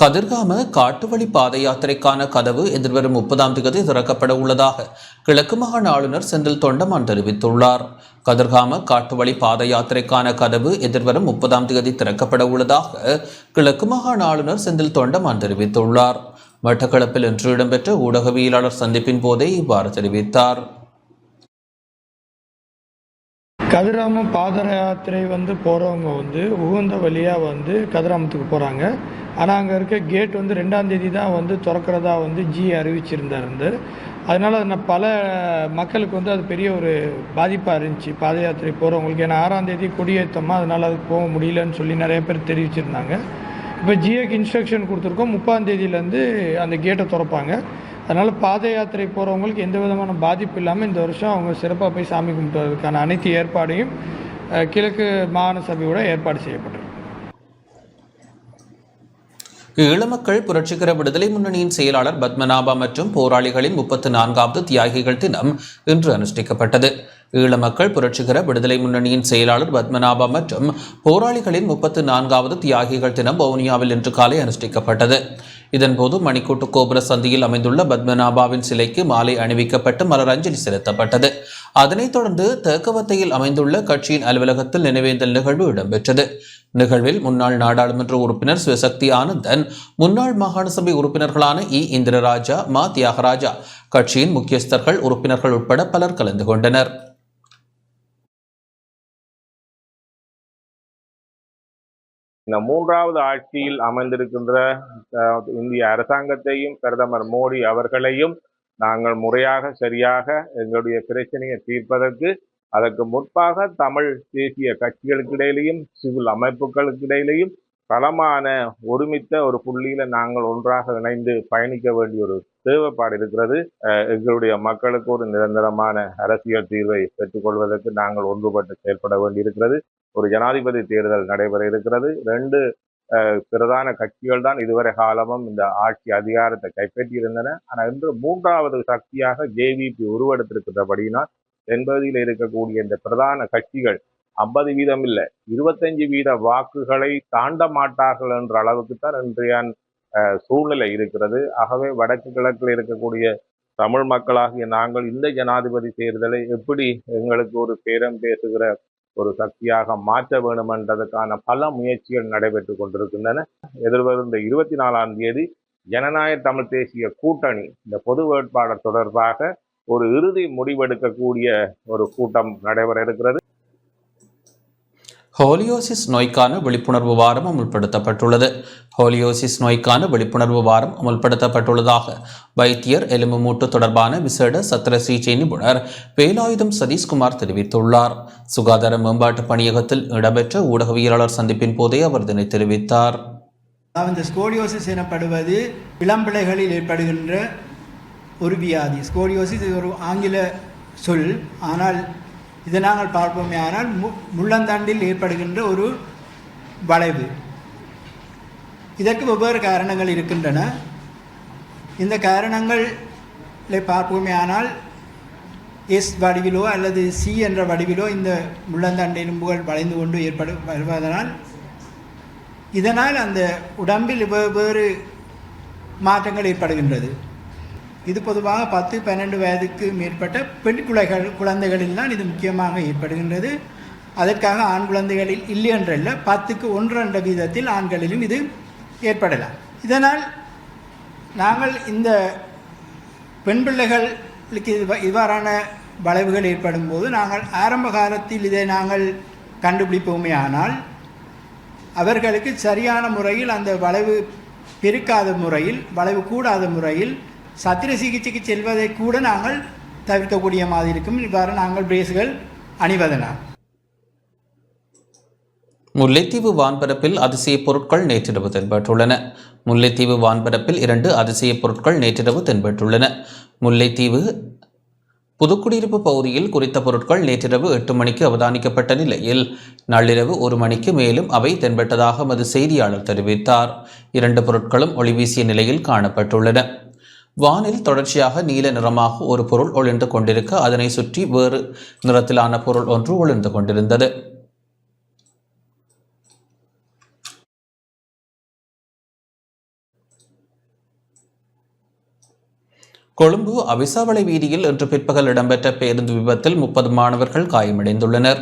கதிர்காம காட்டுவழி பாத யாத்திரைக்கான கதவு எதிர்வரும் 30ஆம் தேதி திறக்கப்பட உள்ளதாக கிழக்கு மாகாண ஆளுநர் செந்தில் தொண்டமான் தெரிவித்துள்ளார். கதிர்காம காட்டுவழி பாத யாத்திரைக்கான கதவு எதிர்வரும் 30ஆம் தேதி திறக்கப்பட உள்ளதாக கிழக்கு மாகாண ஆளுநர் செந்தில் தொண்டமான் தெரிவித்துள்ளார். மட்டக்களப்பில் இன்று இடம்பெற்ற ஊடகவியலாளர் சந்திப்பின் போதே இவ்வாறு தெரிவித்தார். கதிராமம் பாத யாத்திரை போகிறவங்க உகந்த வழியாக கதிராமத்துக்கு போகிறாங்க. ஆனால் அங்கே இருக்க கேட் 2ஆம் தேதி தான் திறக்கிறதா ஜி அறிவிச்சிருந்தார். அதனால் பல மக்களுக்கு அது பெரிய ஒரு பாதிப்பாக இருந்துச்சு பாத யாத்திரை போகிறவங்களுக்கு. ஏன்னா 6ஆம் தேதி கொடியேற்றமாக, அதனால் அது போக முடியலன்னு சொல்லி நிறைய பேர் தெரிவிச்சிருந்தாங்க. இப்போ ஜிஏக்கு இன்ஸ்ட்ரக்ஷன் கொடுத்துருக்கோம், 30ஆம் தேதியிலேருந்து அந்த கேட்டை திறப்பாங்க. அதனால் பாத யாத்திரை போகிறவங்களுக்கு எந்த விதமான பாதிப்பு இல்லாமல் இந்த வருஷம் அவங்க சிறப்பாக போய் சாமி கும்பிட்டுறதுக்கான அனைத்து ஏற்பாடையும் கிழக்கு மாகாண சபையோட ஏற்பாடு செய்யப்பட்டிருக்கு. ஈழமக்கள் புரட்சிகர விடுதலை முன்னணியின் செயலாளர் பத்மநாபா மற்றும் போராளிகளின் 34வது தியாகிகள் தினம் இன்று அனுஷ்டிக்கப்பட்டது. ஈழமக்கள் புரட்சிகர விடுதலை முன்னணியின் செயலாளர் பத்மநாபா மற்றும் போராளிகளின் 34வது தியாகிகள் தினம் வவுனியாவில் இன்று காலை அனுஷ்டிக்கப்பட்டது. இதன்போது மணிக்கூட்டு கோபுர சந்தியில் அமைந்துள்ள பத்மநாபாவின் சிலைக்கு மாலை அணிவிக்கப்பட்டு மலரஞ்சலி செலுத்தப்பட்டது. அதனைத் தொடர்ந்து தேக்கவத்தையில் அமைந்துள்ள கட்சியின் அலுவலகத்தில் நினைவேந்தல் நிகழ்வு இடம்பெற்றது. நிகழ்வில் முன்னாள் நாடாளுமன்ற உறுப்பினர் சிவசக்தி ஆனந்தன், முன்னாள் மாகாண சபை உறுப்பினர்களான இந்திரராஜா, மா தியாகராஜா, கட்சியின் முக்கியஸ்தர்கள், உறுப்பினர்கள் உட்பட பலர் கலந்து கொண்டனர். இந்த 3வது ஆட்சியில் அமைந்திருக்கின்ற இந்திய அரசாங்கத்தையும் பிரதமர் மோடி அவர்களையும் நாங்கள் முறையாக சரியாக எங்களுடைய பிரச்சனையை தீர்ப்பதற்கு, அதற்கு முன்பாக தமிழ் தேசிய கட்சிகளுக்கு இடையிலையும் சிவில் அமைப்புகளுக்கு இடையிலையும் பலமான ஒருமித்த ஒரு புள்ளியில நாங்கள் ஒன்றாக இணைந்து பயணிக்க வேண்டிய ஒரு தேவைப்பாடு இருக்கிறது. எங்களுடைய மக்களுக்கு ஒரு நிரந்தரமான அரசியல் தீர்வை பெற்றுக்கொள்வதற்கு நாங்கள் ஒன்றுபட்டு செயல்பட வேண்டியிருக்கிறது. ஒரு ஜனாதிபதி தேர்தல் நடைபெற இருக்கிறது. 2 பிரதான கட்சிகள் தான் இதுவரை காலமும் இந்த ஆட்சி அதிகாரத்தை கைப்பற்றியிருந்தன. ஆனால் இன்று 3வது சக்தியாக ஜேவிபி உருவெடுத்திருக்கின்றபடியினால் தென்பகுதியில் இருக்கக்கூடிய இந்த பிரதான கட்சிகள் 50% இல்லை, 25% வாக்குகளை தாண்ட மாட்டார்கள் என்ற அளவுக்கு தான் இன்றைய சூழ்நிலை இருக்கிறது. ஆகவே வடக்கு கிழக்கில் இருக்கக்கூடிய தமிழ் மக்களாகிய நாங்கள் இந்த ஜனாதிபதி தேர்தலை எப்படி எங்களுக்கு ஒரு பேரம் பேசுகிற ஒரு சக்தியாக மாற்ற வேண்டும் என்றதற்கான பல முயற்சிகள் நடைபெற்று கொண்டிருக்கின்றன. எதிர்வரும் இந்த 24ஆம் தேதி ஜனநாயக தமிழ் தேசிய கூட்டணி இந்த பொது வேட்பாளர் தொடர்பாக ஒரு இறுதி முடிவெடுக்கக்கூடிய ஒரு கூட்டம் நடைபெற இருக்கிறது. ஹோலியோசிஸ் நோய்க்கான விழிப்புணர்வு வாரம் அமுல்படுத்தப்பட்டுள்ளது. ஹோலியோசிஸ் நோய்க்கான விழிப்புணர்வு வாரம் அமுல்படுத்தப்பட்டுள்ளதாக வைத்தியர் எலும்பு மூட்டு தொடர்பான விசேட சத்திர சிகிச்சை நிபுணர் வேலாயுதம் சதீஷ்குமார் தெரிவித்துள்ளார். சுகாதார மேம்பாட்டு பணியகத்தில் இடம்பெற்ற ஊடகவியலாளர் சந்திப்பின் போதே அவர் இதனை தெரிவித்தார். இந்த ஸ்கோலியோசிஸ் எனப்படுவது இளம்பிள்ளைகளில் ஏற்படுகின்ற ஒரு வியாதி. ஸ்கோலியோசிஸ் ஒரு ஆங்கில சொல், ஆனால் இதை நாங்கள் பார்ப்போமே ஆனால் முள்ளந்தாண்டில் ஏற்படுகின்ற ஒரு வளைவு. இதற்கு வெவ்வேறு காரணங்கள் இருக்கின்றன. இந்த காரணங்களை பார்ப்போமே ஆனால் எஸ் வடிவிலோ அல்லது சி என்ற வடிவிலோ இந்த முள்ளந்தாண்டு எலும்புகள் வளைந்து கொண்டு வருவதனால் இதனால் அந்த உடம்பில் வெவ்வேறு மாற்றங்கள் ஏற்படுகின்றது. இது பொதுவாக 10-12 வயதுக்கு மேற்பட்ட பெண் குழந்தைகளில் தான் இது முக்கியமாக ஏற்படுகின்றது. அதற்காக ஆண் குழந்தைகளில் இல்லை என்றல்ல, 10க்கு 1 வீதத்தில் ஆண்களிலும் இது ஏற்படலாம். இதனால் நாங்கள் இந்த பெண் பிள்ளைகளுக்கு இவ்வாறான வளைவுகள் ஏற்படும் போது நாங்கள் ஆரம்ப காலத்தில் இதை நாங்கள் கண்டுபிடிப்போமே ஆனால் அவர்களுக்கு சரியான முறையில் அந்த வளைவு பெருக்காத முறையில், வளைவு கூடாத முறையில் சத்திர சிகிச்சைக்கு செல்வதை கூட நாங்கள் தவிர்க்கக்கூடிய மாதிரி இருக்கும். இவ்வாறு நாங்கள் பிரேஸ்கள் அணிவதனால். முல்லைத்தீவு வான்பரப்பில் அதிசய பொருட்கள் நேற்றிரவு தென்பட்டுள்ளன. முல்லைத்தீவு வான்பரப்பில் 2 அதிசய பொருட்கள் நேற்றிரவு தென்பட்டுள்ளன. முல்லைத்தீவு புதுக்குடியிருப்பு பகுதியில் குறித்த பொருட்கள் நேற்றிரவு 8 மணிக்கு அவதானிக்கப்பட்ட நிலையில் நள்ளிரவு 1 மணிக்கு மேலும் அவை தென்பட்டதாக எமது செய்தியாளர் தெரிவித்தார். 2 பொருட்களும் ஒளிவீசிய நிலையில் காணப்பட்டுள்ளன. வானில் தொடர்ச்சியாக நீல நிறமாக ஒரு பொருள் ஒளிர்ந்து கொண்டிருக்க அதனை சுற்றி வேறு நிறத்திலான பொருள் ஒன்று ஒளிர்ந்து கொண்டிருந்தது. கொழும்பு அவிசாவளை வீதியில் இன்று பிற்பகல் இடம்பெற்ற பேருந்து விபத்தில் 30 மாணவர்கள் காயமடைந்துள்ளனர்.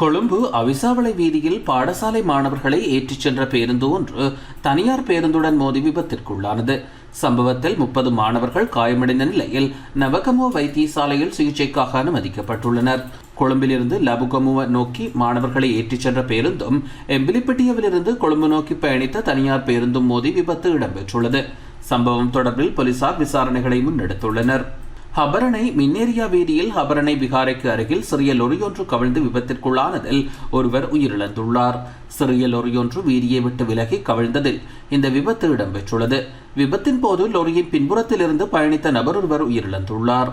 கொழும்பு அவிசாவளை வீதியில் பாடசாலை மாணவர்களை ஏற்றிச் சென்ற பேருந்து ஒன்று தனியார் பேருந்துடன் மோதி விபத்திற்குள்ளானது. சம்பவத்தில் 30 மாணவர்கள் காயமடைந்த நிலையில் நவகமுவ வைத்தியசாலையில் சிகிச்சைக்காக அனுமதிக்கப்பட்டுள்ளனர். கொழும்பிலிருந்து லபுகமுவ நோக்கி மாணவர்களை ஏற்றிச் சென்ற பேருந்தும் எம்பிலிப்பட்டியவிலிருந்து கொழும்பு நோக்கி பயணித்த தனியார் பேருந்தும் மோதி விபத்து இடம்பெற்றுள்ளது. சம்பவம் தொடர்பில் போலீசார் விசாரணைகளை முன்னெடுத்துள்ளனர். ஹபரணை மின்னேரியா வீதியில் ஹபரணை விகாரைக்கு அருகில் சிறிய லொரியொன்று கவிழ்ந்து விபத்திற்குள்ளானதில் ஒருவர் உயிரிழந்துள்ளார். சிறிய லொரியொன்று வீதியை விட்டு விலகி கவிழ்ந்ததில் இந்த விபத்து இடம்பெற்றுள்ளது. விபத்தின் போது லொரியின் பின்புறத்திலிருந்து பயணித்த நபர் ஒருவர் உயிரிழந்துள்ளார்.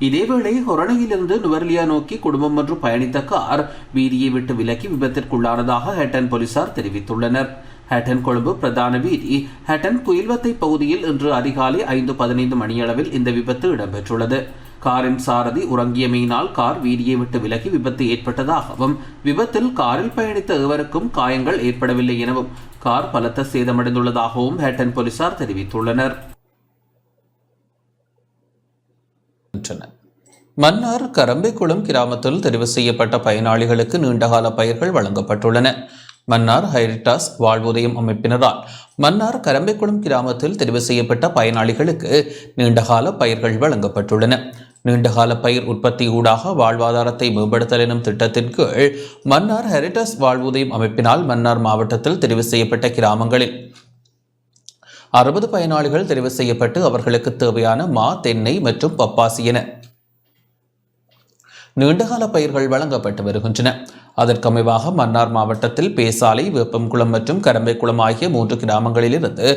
இதேவேளை ஹொரணையிலிருந்து நுவர்லியா நோக்கி குடும்பம் ஒன்று பயணித்த கார் வீதியை விட்டு விலகி விபத்திற்குள்ளானதாக ஹேட்டன் போலீசார் தெரிவித்துள்ளனர். ஹேட்டன் கொழும்பு பிரதான வீதி ஹேட்டன் குயில்வத்தை பகுதியில் இன்று அதிகாலை 5:15 மணியளவில் இந்த விபத்து இடம்பெற்றுள்ளது. காரின் சாரதி உறங்கியமையினால் கார் வீதியை விட்டு விலகி விபத்து ஏற்பட்டதாகவும் விபத்தில் காரில் பயணித்த எவருக்கும் காயங்கள் ஏற்படவில்லை எனவும் கார் பலத்த சேதமடைந்துள்ளதாகவும் ஹேட்டன் போலீசார் தெரிவித்துள்ளனர். மன்னார் கரம்பைக்குளம் கிராமத்தில் தெரிவு செய்யப்பட்ட பயனாளிகளுக்கு நீண்டகால பயிர்கள் வழங்கப்பட்டுள்ளன. மன்னார் ஹைரிட்டாஸ் வாழ்வுதயம் அமைப்பினரால் மன்னார் கரம்பைக்குளம் கிராமத்தில் தெரிவு செய்யப்பட்ட பயனாளிகளுக்கு நீண்டகால பயிர்கள் வழங்கப்பட்டுள்ளன. நீண்டகால பயிர் உற்பத்தி ஊடாக வாழ்வாதாரத்தை மேம்படுத்தல் எனும் திட்டத்தின் கீழ் மன்னார் ஹெரிட்டாஸ் வாழ்வுதயம் அமைப்பினால் மன்னார் மாவட்டத்தில் தெரிவு செய்யப்பட்ட கிராமங்களில் 60 பயனாளிகள் தெரிவு செய்யப்பட்டு அவர்களுக்கு தேவையான மா, தென்னை மற்றும் பப்பாசி என நீண்டகால பயிர்கள் வழங்கப்பட்டு வருகின்றன. அதற்கமைவாக மன்னார் மாவட்டத்தில் பேசாலை, வேப்பம்குளம் மற்றும் கரம்பைக்குளம் ஆகிய 3 கிராமங்களிலிருந்து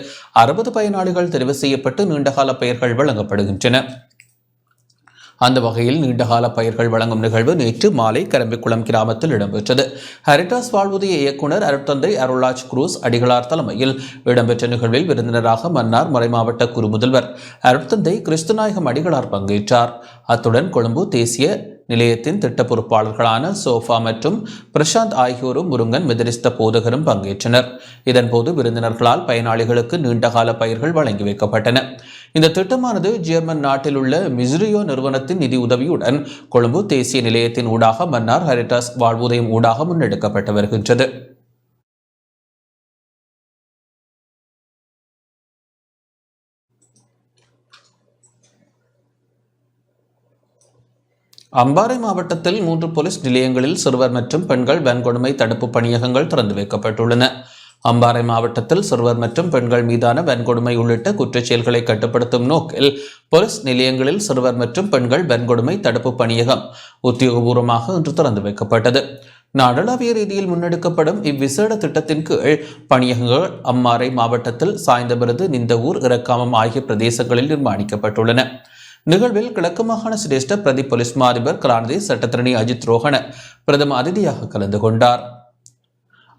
60 பயனாளிகள் தெரிவு செய்யப்பட்டு நீண்டகால பயிர்கள் வழங்கப்படுகின்றன. அந்த வகையில் நீண்டகால பயிர்கள் வழங்கும் நிகழ்வு நேற்று மாலை கரம்பிக்குளம் கிராமத்தில் இடம்பெற்றது. ஹெரிட்டாஸ் வாழ்வுதய இயக்குனர் அருட்தந்தை அருளாஜ் குரூஸ் அடிகளார் தலைமையில் இடம்பெற்ற நிகழ்வில் விருந்தினராக மன்னார் மறைமாவட்ட குரு முதல்வர் அருட்தந்தை கிறிஸ்துநாயகம் அடிகளார் பங்கேற்றார். அத்துடன் கொழும்பு தேசிய நிலையத்தின் திட்ட பொறுப்பாளர்களான சோஃபா மற்றும் பிரசாந்த் ஆகியோரும் முருங்கன் மெதரிஸ்த போதகரும் பங்கேற்றனர். இதன்போது விருந்தினர்களால் பயனாளிகளுக்கு நீண்டகால பயிர்கள் வழங்கி வைக்கப்பட்டன. இந்த திட்டமானது ஜெர்மன் நாட்டில் உள்ள மிஸ்ரியோ நிறுவனத்தின் நிதி உதவியுடன் கொழும்பு தேசிய நிலையத்தின் ஊடாக மன்னார் ஹெரிட்டாஸ் வாழ்வுதயம் ஊடாக முன்னெடுக்கப்பட்டு வருகின்றது. அம்பாறை மாவட்டத்தில் 3 போலீஸ் நிலையங்களில் சிறுவர் மற்றும் பெண்கள் வன்கொடுமை தடுப்பு பணியகங்கள் திறந்து வைக்கப்பட்டுள்ளன. அம்பாறை மாவட்டத்தில் சிறுவர் மற்றும் பெண்கள் மீதான வன்கொடுமை உள்ளிட்ட குற்றச்செயல்களை கட்டுப்படுத்தும் நோக்கில் போலீஸ் நிலையங்களில் சிறுவர் மற்றும் பெண்கள் வன்கொடுமை தடுப்பு பணியகம் உத்தியோகபூர்வமாக இன்று திறந்து வைக்கப்பட்டது. நாடளாவிய ரீதியில் முன்னெடுக்கப்படும் இவ்விசேட திட்டத்தின் கீழ் பணியகங்கள் அம்பாறை மாவட்டத்தில் சாய்ந்தபெருது, நிந்தவூர், இறக்காமம் ஆகிய பிரதேசங்களில் நிர்மாணிக்கப்பட்டுள்ளன. நிகழ்வில் கிழக்கு மாகாண சிரேஷ்ட பிரதி போலீஸ் மா அதிபர் கலாநிதி சட்டத்திரணி அஜித் ரோஹன பிரதம அதிதியாக கலந்து கொண்டார்.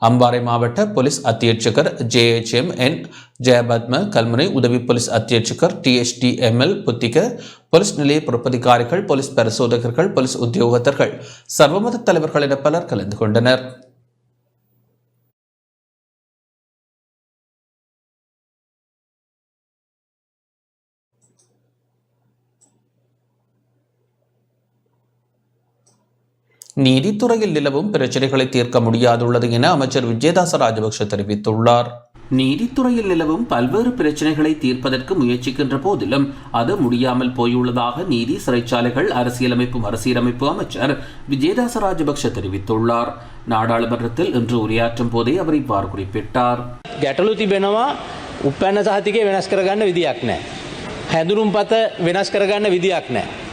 அம்பாறை மாவட்ட போலீஸ் அத்தியட்சகர் JHMN ஜெயபத்ம கல்முனை, உதவி போலீஸ் அத்தியட்சகர் THTML புத்திக, போலீஸ் நிலைய பொறுப்பதிகாரிகள், போலீஸ் பரிசோதகர்கள், போலீஸ் உத்தியோகத்தர்கள், சர்வமத தலைவர்கள் என பலர் கலந்து கொண்டனர். நீதித்துறையில் நிலவும் பிரச்சனைகளை தீர்க்க முடியாதுள்ளது என அமைச்சர் விஜயதாச ராஜபக்ஷ தெரிவித்துள்ளார். நீதித்துறையில் நிலவும் பல்வேறு பிரச்சனைகளை தீர்ப்பதற்கு முயற்சிக்கின்ற போதிலும் அது முடியாமல் போயுள்ளதாக நீதி, சிறைச்சாலைகள், அரசியலமைப்பு மறுசீரமைப்பு அமைச்சர் விஜயதாச ராஜபக்ஷ தெரிவித்துள்ளார். நாடாளுமன்றத்தில் இன்று உரையாற்றும் போதே அவர் இவ்வாறு குறிப்பிட்டார். ගැටලු තිබෙනවා උපැන්න සහතිකය වෙනස් කරගන්න විදියක් නැහැ. හැඳුනුම්පත වෙනස් කරගන්න විදියක් නැහැ.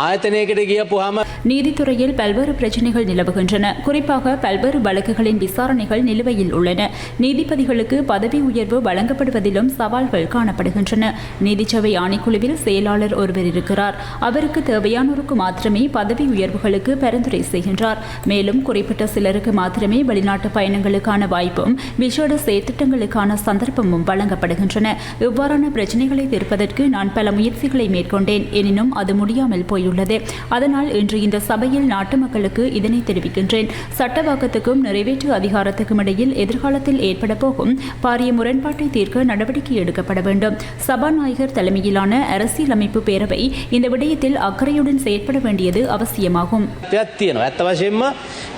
ආයතනයකට ගියපුවාම நீதித்துறையில் பல்வேறு பிரச்சனைகள் நிலவுகின்றன. குறிப்பாக பல்வேறு வழக்குகளின் விசாரணைகள் நிலுவையில் உள்ளன. நீதிபதிகளுக்கு பதவி உயர்வு வழங்கப்படுவதிலும் சவால்கள் காணப்படுகின்றன. நீதிச்சபை ஆணைக்குழுவில் செயலாளர் ஒருவர் இருக்கிறார். அவருக்கு தேவையானோருக்கு மாத்திரமே பதவி உயர்வுகளுக்கு பரிந்துரை செய்கின்றார். மேலும் குறிப்பிட்ட சிலருக்கு மாத்திரமே வெளிநாட்டு பயணங்களுக்கான வாய்ப்பும் விசேட செயற்திட்டங்களுக்கான சந்தர்ப்பமும் வழங்கப்படுகின்றன. இவ்வாறான பிரச்சனைகளை தீர்ப்பதற்கு நான் பல முயற்சிகளை மேற்கொண்டேன். எனினும் அது முடியாமல் போயுள்ளது. அதனால் இன்று இந்த சபையில் நாட்டு மக்களுக்கு இதனை தெரிவிக்கின்றேன். சட்டவாக்கத்துக்கும் நிறைவேற்று அதிகாரத்துக்கும் இடையில் எதிர்காலத்தில் ஏற்பட போகும் பாரிய முரண்பாட்டை தீர்க்க நடவடிக்கை எடுக்கப்பட வேண்டும். சபாநாயகர் தலைமையிலான அரசியலமைப்பு பேரவை இந்த விடயத்தில் அக்கறையுடன் செயற்பட வேண்டியது அவசியமாகும். ඇත්ත වශයෙන්ම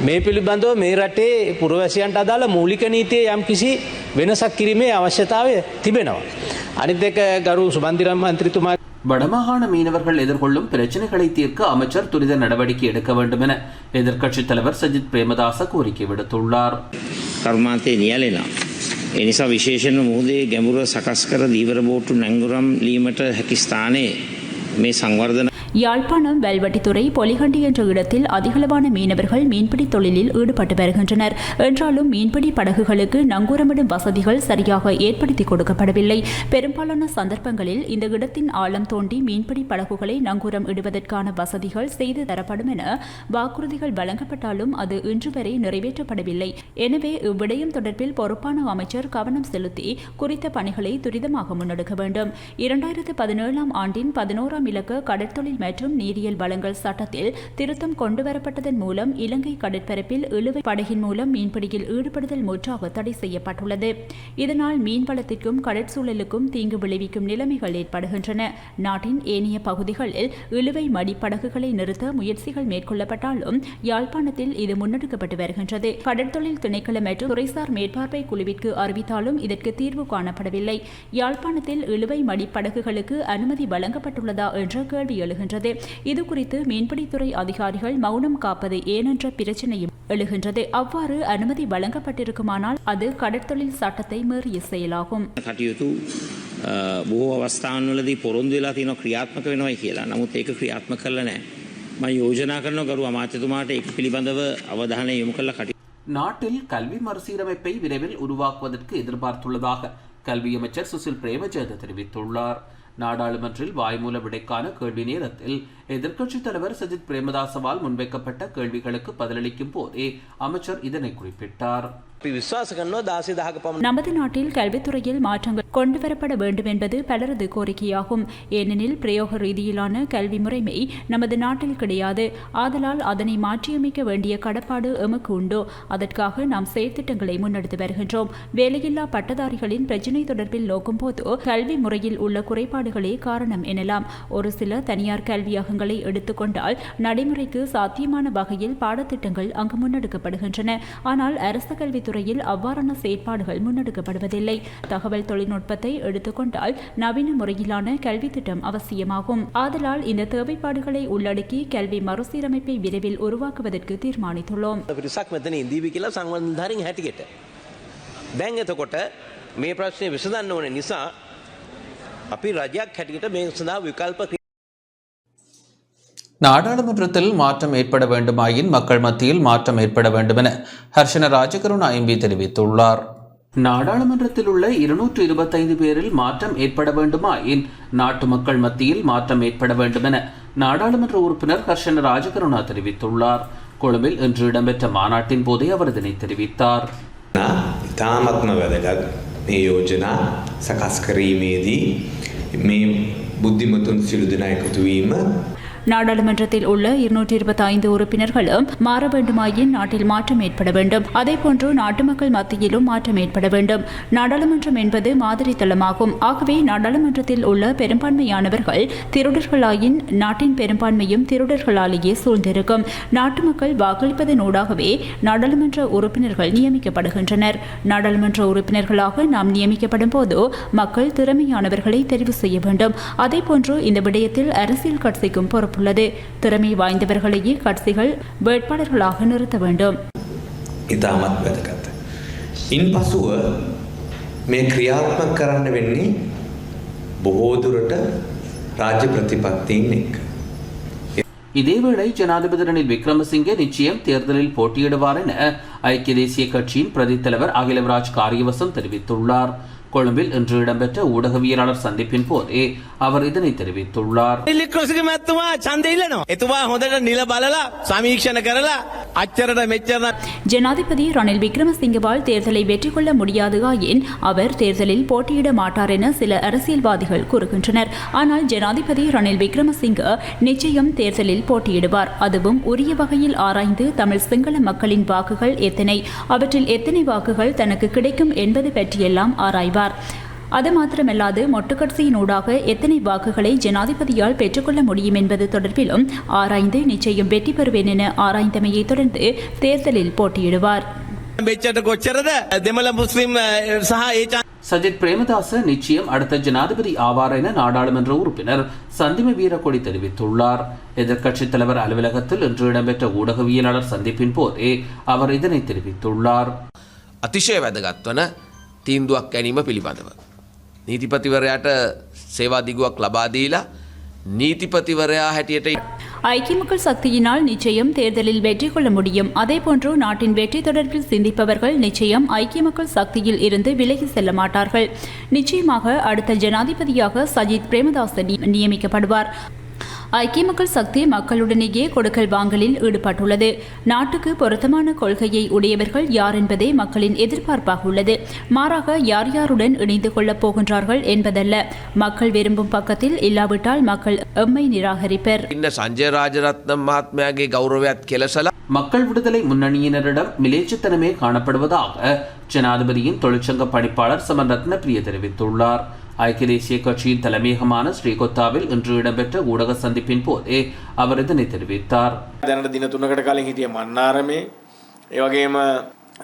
මේ පිළිබඳව මේ රටේ පුරවැසියන්ට අදාළ මූලික නීතියේ යම්කිසි වෙනසක් කිරීමේ අවශ්‍යතාවය තිබෙනවා. අනිත් එක ගරු සුමන්දිරම් මන්ත්‍රීතුමා வடமாகாண மீனவர்கள் எதிர்கொள்ளும் பிரச்சனைகளை தீர்க்க அமைச்சர் துரித நடவடிக்கை எடுக்க வேண்டும் என எதிர்க்கட்சித் தலைவர் சஜித் பிரேமதாச கோரிக்கை விடுத்துள்ளார். කර්මාන්තයේ නියැලෙනවා. ඒ නිසා විශේෂයෙන්ම මුහුදේ ගැඹුර සකස් කර දීවර බෝට්ටු නැංගුරම් ලීමට හැකි ස්ථානයේ මේ සංවර්ධන யாழ்ப்பாணம் வெல்வெட்டித்துறை பொலிகண்டி என்ற இடத்தில் அதிகளவான மீனவர்கள் மீன்பிடி தொழிலில் ஈடுபட்டு வருகின்றனர். என்றாலும் மீன்பிடி படகுகளுக்கு நங்கூரமிடும் வசதிகள் சரியாக ஏற்படுத்தி கொடுக்கப்படவில்லை. பெரும்பாலான சந்தர்ப்பங்களில் இந்த இடத்தின் ஆழம் தோண்டி மீன்பிடி படகுகளை நங்கூரம் இடுவதற்கான வசதிகள் செய்து தரப்படும் என வாக்குறுதிகள் வழங்கப்பட்டாலும் அது இன்று வரை நிறைவேற்றப்படவில்லை. எனவே இவ்விடயம் தொடர்பில் பொறுப்பான அமைச்சர் கவனம் செலுத்தி குறித்த பணிகளை துரிதமாக முன்னெடுக்க வேண்டும். 2017 ஆண்டின் 11ஆம் இலக்க கடற்தொழில் மற்றும் நீரியல் வளங்கள் சட்டத்தில் திருத்தம் கொண்டுவரப்பட்டதன் மூலம் இலங்கை கடற்பரப்பில் இழுவை படகின் மூலம் மீன்பிடியில் ஈடுபடுதல் முற்றாக தடை செய்யப்பட்டுள்ளது. இதனால் மீன்வளத்திற்கும் கடற்சூழலுக்கும் தீங்கு விளைவிக்கும் நிலைமைகள் ஏற்படுகின்றன. நாட்டின் ஏனைய பகுதிகளில் இழுவை மடிப்படகுகளை நிறுத்த முயற்சிகள் மேற்கொள்ளப்பட்டாலும் யாழ்ப்பாணத்தில் இது முன்னெடுக்கப்பட்டு வருகின்றது. கடற்தொழில் திணைக்களம் மற்றும் துறைசார் மேற்பார்வை குழுவிற்கு அறிவித்தாலும் இதற்கு தீர்வு காணப்படவில்லை. யாழ்ப்பாணத்தில் இழுவை மடிப்படகுகளுக்கு அனுமதி வழங்கப்பட்டுள்ளதா என்ற கேள்வி எழுகின்றது. இது குறித்து மீன்பிடித்துறை அதிகாரிகள் மௌனம் காப்பது ஏனென்ற பிரச்சனையும் எழுகின்றது. அவ்வாறு அனுமதி வழங்கப்பட்டிருக்குமானால் அது கடற்தொழில் சட்டத்தை மீறிய செயலாகும். බොහෝ අවස්ථාන්වලදී පොරොන්දු වෙලා තියෙනවා ක්‍රියාත්මක වෙනවයි කියලා. නමුත් ඒක ක්‍රියාත්මක කරලා නැහැ. මම යෝජනා කරනවා ගරු අමාත්‍යතුමාට ඒක පිළිබඳව අවධානය යොමු කරලා කටයුතු. நாட்டில் கல்வி மறுசீரமைப்பை விரைவில் உருவாக்குவதற்கு எதிர்பார்த்துள்ளதாக கல்வி அமைச்சர் சுசில் பிரேமஜேத தெரிவித்துள்ளார். நாடாளுமன்றில் வாய்மூல விடைக்கான கேள்வி நேரத்தில் எதிர்க்கட்சித் தலைவர் சஜித் பிரேமதாசவால் முன்வைக்கப்பட்ட கேள்விகளுக்கு பதிலளிக்கும் போதே அமைச்சர் இதனை குறிப்பிட்டார். நமது நாட்டில் கல்வித்துறையில் மாற்றங்கள் கொண்டுவரப்பட வேண்டும் என்பது பலரது கோரிக்கையாகும். ஏனெனில் பிரயோக ரீதியிலான கல்வி முறைமை நமது நாட்டில் கிடையாது. ஆதலால் அதனை மாற்றியமைக்க வேண்டிய கடப்பாடு எமக்கு உண்டு. அதற்காக நாம் செயற்திட்டங்களை முன்னெடுத்து வருகின்றோம். வேலையில்லா பட்டதாரிகளின் பிரச்சினை தொடர்பில் நோக்கும் போது கல்வி முறையில் உள்ள குறைபாடுகளே காரணம் எனலாம். ஒரு சில தனியார் கல்வியகங்களை எடுத்துக்கொண்டால் நடைமுறைக்கு சாத்தியமான வகையில் பாடத்திட்டங்கள் அங்கு முன்னெடுக்கப்படுகின்றன. ஆனால் அரசு கல்வி துறையில் அவ்வாறான செயற்பாடுகள் முன்னெடுக்கப்படுவதில்லை. தகவல் தொழில்நுட்பத்தை எடுத்துக்கொண்டால் நவீன முறையிலான கல்வி திட்டம் அவசியமாகும். ஆதலால் இந்த தேவைப்பாடுகளை உள்ளடக்கி கல்வி மறுசீரமைப்பை விரைவில் உருவாக்குவதற்கு தீர்மானித்துள்ளோம். මේ ප්‍රශ්නය විසඳන්න ඕන නිසා අපි රජයක් හැටියට මේ සඳහා විකල්ප நாடாளுமன்றத்தில் மாற்றம் ஏற்பட வேண்டுமாயின் மக்கள் மத்தியில் மாற்றம் ஏற்பட வேண்டும் என ஹர்ஷன ராஜகருணா எம்பி தெரிவித்துள்ளார். நாடாளுமன்றத்தில் உள்ள 225 பேரில் மாற்றம் ஏற்பட வேண்டுமாயின் நாட்டு மக்கள் மத்தியில் மாற்றம் ஏற்பட வேண்டும் என நாடாளுமன்ற உறுப்பினர் ஹர்ஷன ராஜகருணா தெரிவித்துள்ளார். கொழும்பில் இன்று இடம்பெற்ற மாநாட்டின் போதே அவர் இதனை தெரிவித்தார். ඉතාමත්ම වැදගත් මේ යෝජනා සකස් කිරීමේදී මේ බුද්ධිමතුන් සියලු දෙනා එකතු වීම நாடாளுமன்றத்தில் உள்ள 225 உறுப்பினர்களும் மாற வேண்டுமாயின் நாட்டில் மாற்றம் ஏற்பட வேண்டும். அதேபோன்று நாட்டு மக்கள் மத்தியிலும் மாற்றம் ஏற்பட வேண்டும். நாடாளுமன்றம் என்பது மாதிரி தளமாகும். ஆகவே நாடாளுமன்றத்தில் உள்ள பெரும்பான்மையானவர்கள் திருடர்களாயின் நாட்டின் பெரும்பான்மையும் திருடர்களாலேயே சூழ்ந்திருக்கும். நாட்டு மக்கள் வாக்களிப்பதனூடாகவே நாடாளுமன்ற உறுப்பினர்கள் நியமிக்கப்படுகின்றனர். நாடாளுமன்ற உறுப்பினர்களாக நாம் நியமிக்கப்படும் போது மக்கள் திறமையானவர்களை தெரிவு செய்ய வேண்டும். அதேபோன்று இந்த விடயத்தில் அரசியல் கட்சிக்கும் பொறுப்பு உள்ளது. திறமை வாய்ந்தவர்களையே கட்சிகள் வேட்பாளர்களாக நிறுத்த வேண்டும். ඉතාමත් වැදගත්. ඉන්පසුව මේ ක්‍රියාත්මක කරන්න වෙන්නේ බොහෝ දුරට රාජ්‍ය ප්‍රතිපත්තීන් එක්ක. இதேவேளை ஜனாதிபதி ரணில் விக்ரமசிங்கே நிச்சயம் தேர்தலில் போட்டியிடுவார் என ஐக்கிய தேசிய கட்சியின் பிரதி தலைவர் அகிலவராஜ் காரியவசம் தெரிவித்துள்ளார். கொழும்பில் இன்று இடம்பெற்ற ஊடகவியலாளர் சந்திப்பின் போதே அவர் இதனை தெரிவித்துள்ளார். ஜனாதிபதி ரணில் விக்ரமசிங்கவால் தேர்தலை வெற்றி கொள்ள முடியாது ஆயின் அவர் தேர்தலில் போட்டியிட மாட்டார் என சில அரசியல்வாதிகள் கூறுகின்றனர். ஆனால் ஜனாதிபதி ரணில் விக்ரமசிங்க நிச்சயம் தேர்தலில் போட்டியிடுவார். அதுவும் உரிய வகையில் ஆராய்ந்து தமிழ் சிங்கள மக்களின் வாக்குகள் எத்தனை, அவற்றில் எத்தனை வாக்குகள் தனக்கு கிடைக்கும் என்பது பற்றியெல்லாம் ஆராய்வார். அது மாத்திரமல்லாது மொட்டுக்கட்சியினூடாக எத்தனை வாக்குகளை ஜனாதிபதியால் பெற்றுக்கொள்ள முடியும் என்பது தொடர்பிலும் ஆராய்ந்து நிச்சயம் வெற்றி பெறுவேன் என ஆராய்ந்தமையை தொடர்ந்து தேர்தலில் போட்டியிடுவார். சஜித் பிரேமதாச நிச்சயம் அடுத்த ஜனாதிபதி ஆவார் என நாடாளுமன்ற உறுப்பினர் சந்திம வீரக்கொடி தெரிவித்துள்ளார். எதிர்க்கட்சித் தலைவர் அலுவலகத்தில் இன்று இடம்பெற்ற ஊடகவியலாளர் சந்திப்பின் போதே அவர் இதனை தெரிவித்துள்ளார். අතිශය වැදගත් වන තීන්දුවක් ගැනීම පිළිබඳව නීතිපතිවරයාට සේවා දිගුවක් ලබා දීලා நீதிபதிவரையா ஹட்டியட்டை ஐக்கிய மக்கள் சக்தியினால் நிச்சயம் தேர்தலில் வெற்றி கொள்ள முடியும். அதேபோன்று நாட்டின் வெற்றி தொடர்பில் சிந்திப்பவர்கள் நிச்சயம் ஐக்கிய மக்கள் சக்தியில் இருந்து விலகி செல்ல மாட்டார்கள். நிச்சயமாக அடுத்த ஜனாதிபதியாக சஜித் பிரேமதாசன் நியமிக்கப்படுவார். ஐக்கிய மக்கள் சக்தி மக்களுடனேயே கொடுக்கல் வாங்கலில் ஈடுபட்டுள்ளது. நாட்டுக்கு பொருத்தமான கொள்கையை உடையவர்கள் யார் என்பதே மக்களின் எதிர்பார்ப்பாக உள்ளது. மாறாக யார் யாருடன் இணைந்து கொள்ளப் போகின்றார்கள் என்பதல்ல. மக்கள் விரும்பும் பக்கத்தில் இல்லாவிட்டால் மக்கள் எம்மை நிராகரிப்பர். சஞ்சய் ராஜரத்னம் மகாத்மாගේ கௌரவயත් කෙලසලා மக்கள் விடுதலை முன்னணியினரிடம் மிலேச்சத்தனமே காணப்படுவதாக ஜனாதிபதியின் தொழிற்சங்க பணிப்பாளர் சமன் ரத்னப்பிரிய தெரிவித்துள்ளார். ஐக்கிய தேசிய கட்சியின் தலைமையகமான ஸ்ரீகொத்தாவில் இன்று இடம்பெற்ற ஊடக சந்திப்பின் போதே அவர் இதனை தெரிவித்தார். දැනට දින 3කට කලින් හිටිය මන්නාරමේ ඒ වගේම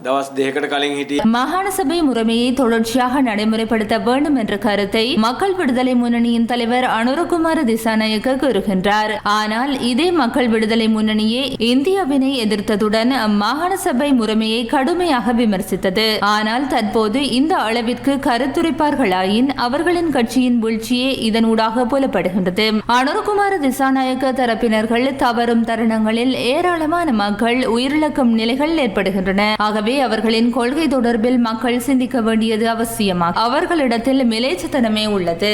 දවස් 2කට කලින් හිටිය மாகாண சபை முறைமையை தொடர்ச்சியாக நடைமுறைப்படுத்த வேண்டும் என்ற கருத்தை மக்கள் விடுதலை முன்னணியின் தலைவர் அனுரகுமார திசாநாயக்க கூறுகின்றார். ஆனால் இதே மக்கள் விடுதலை முன்னணியே இந்தியாவினை எதிர்த்ததுடன் மாகாண சபை முறைமையை கடுமையாக விமர்சித்தது. ஆனால் தற்போது இந்த அளவிற்கு கருத்துரைப்பார்களாயின் அவர்களின் கட்சியின் வீழ்ச்சியே இதனூடாக புலப்படுகின்றது. அனுரகுமார திசாநாயக்க தரப்பினர்கள் தவறும் தருணங்களில் ஏராளமான மக்கள் உயிரிழக்கும் நிலைகள் ஏற்படுகின்றன. ஆகவே அவர்களின் கொள்கை தொடர்பில் மக்கள் சிந்திக்க வேண்டியது அவசியமாகும். அவர்களிடத்தில் மிலேச்சத்தனமே உள்ளது.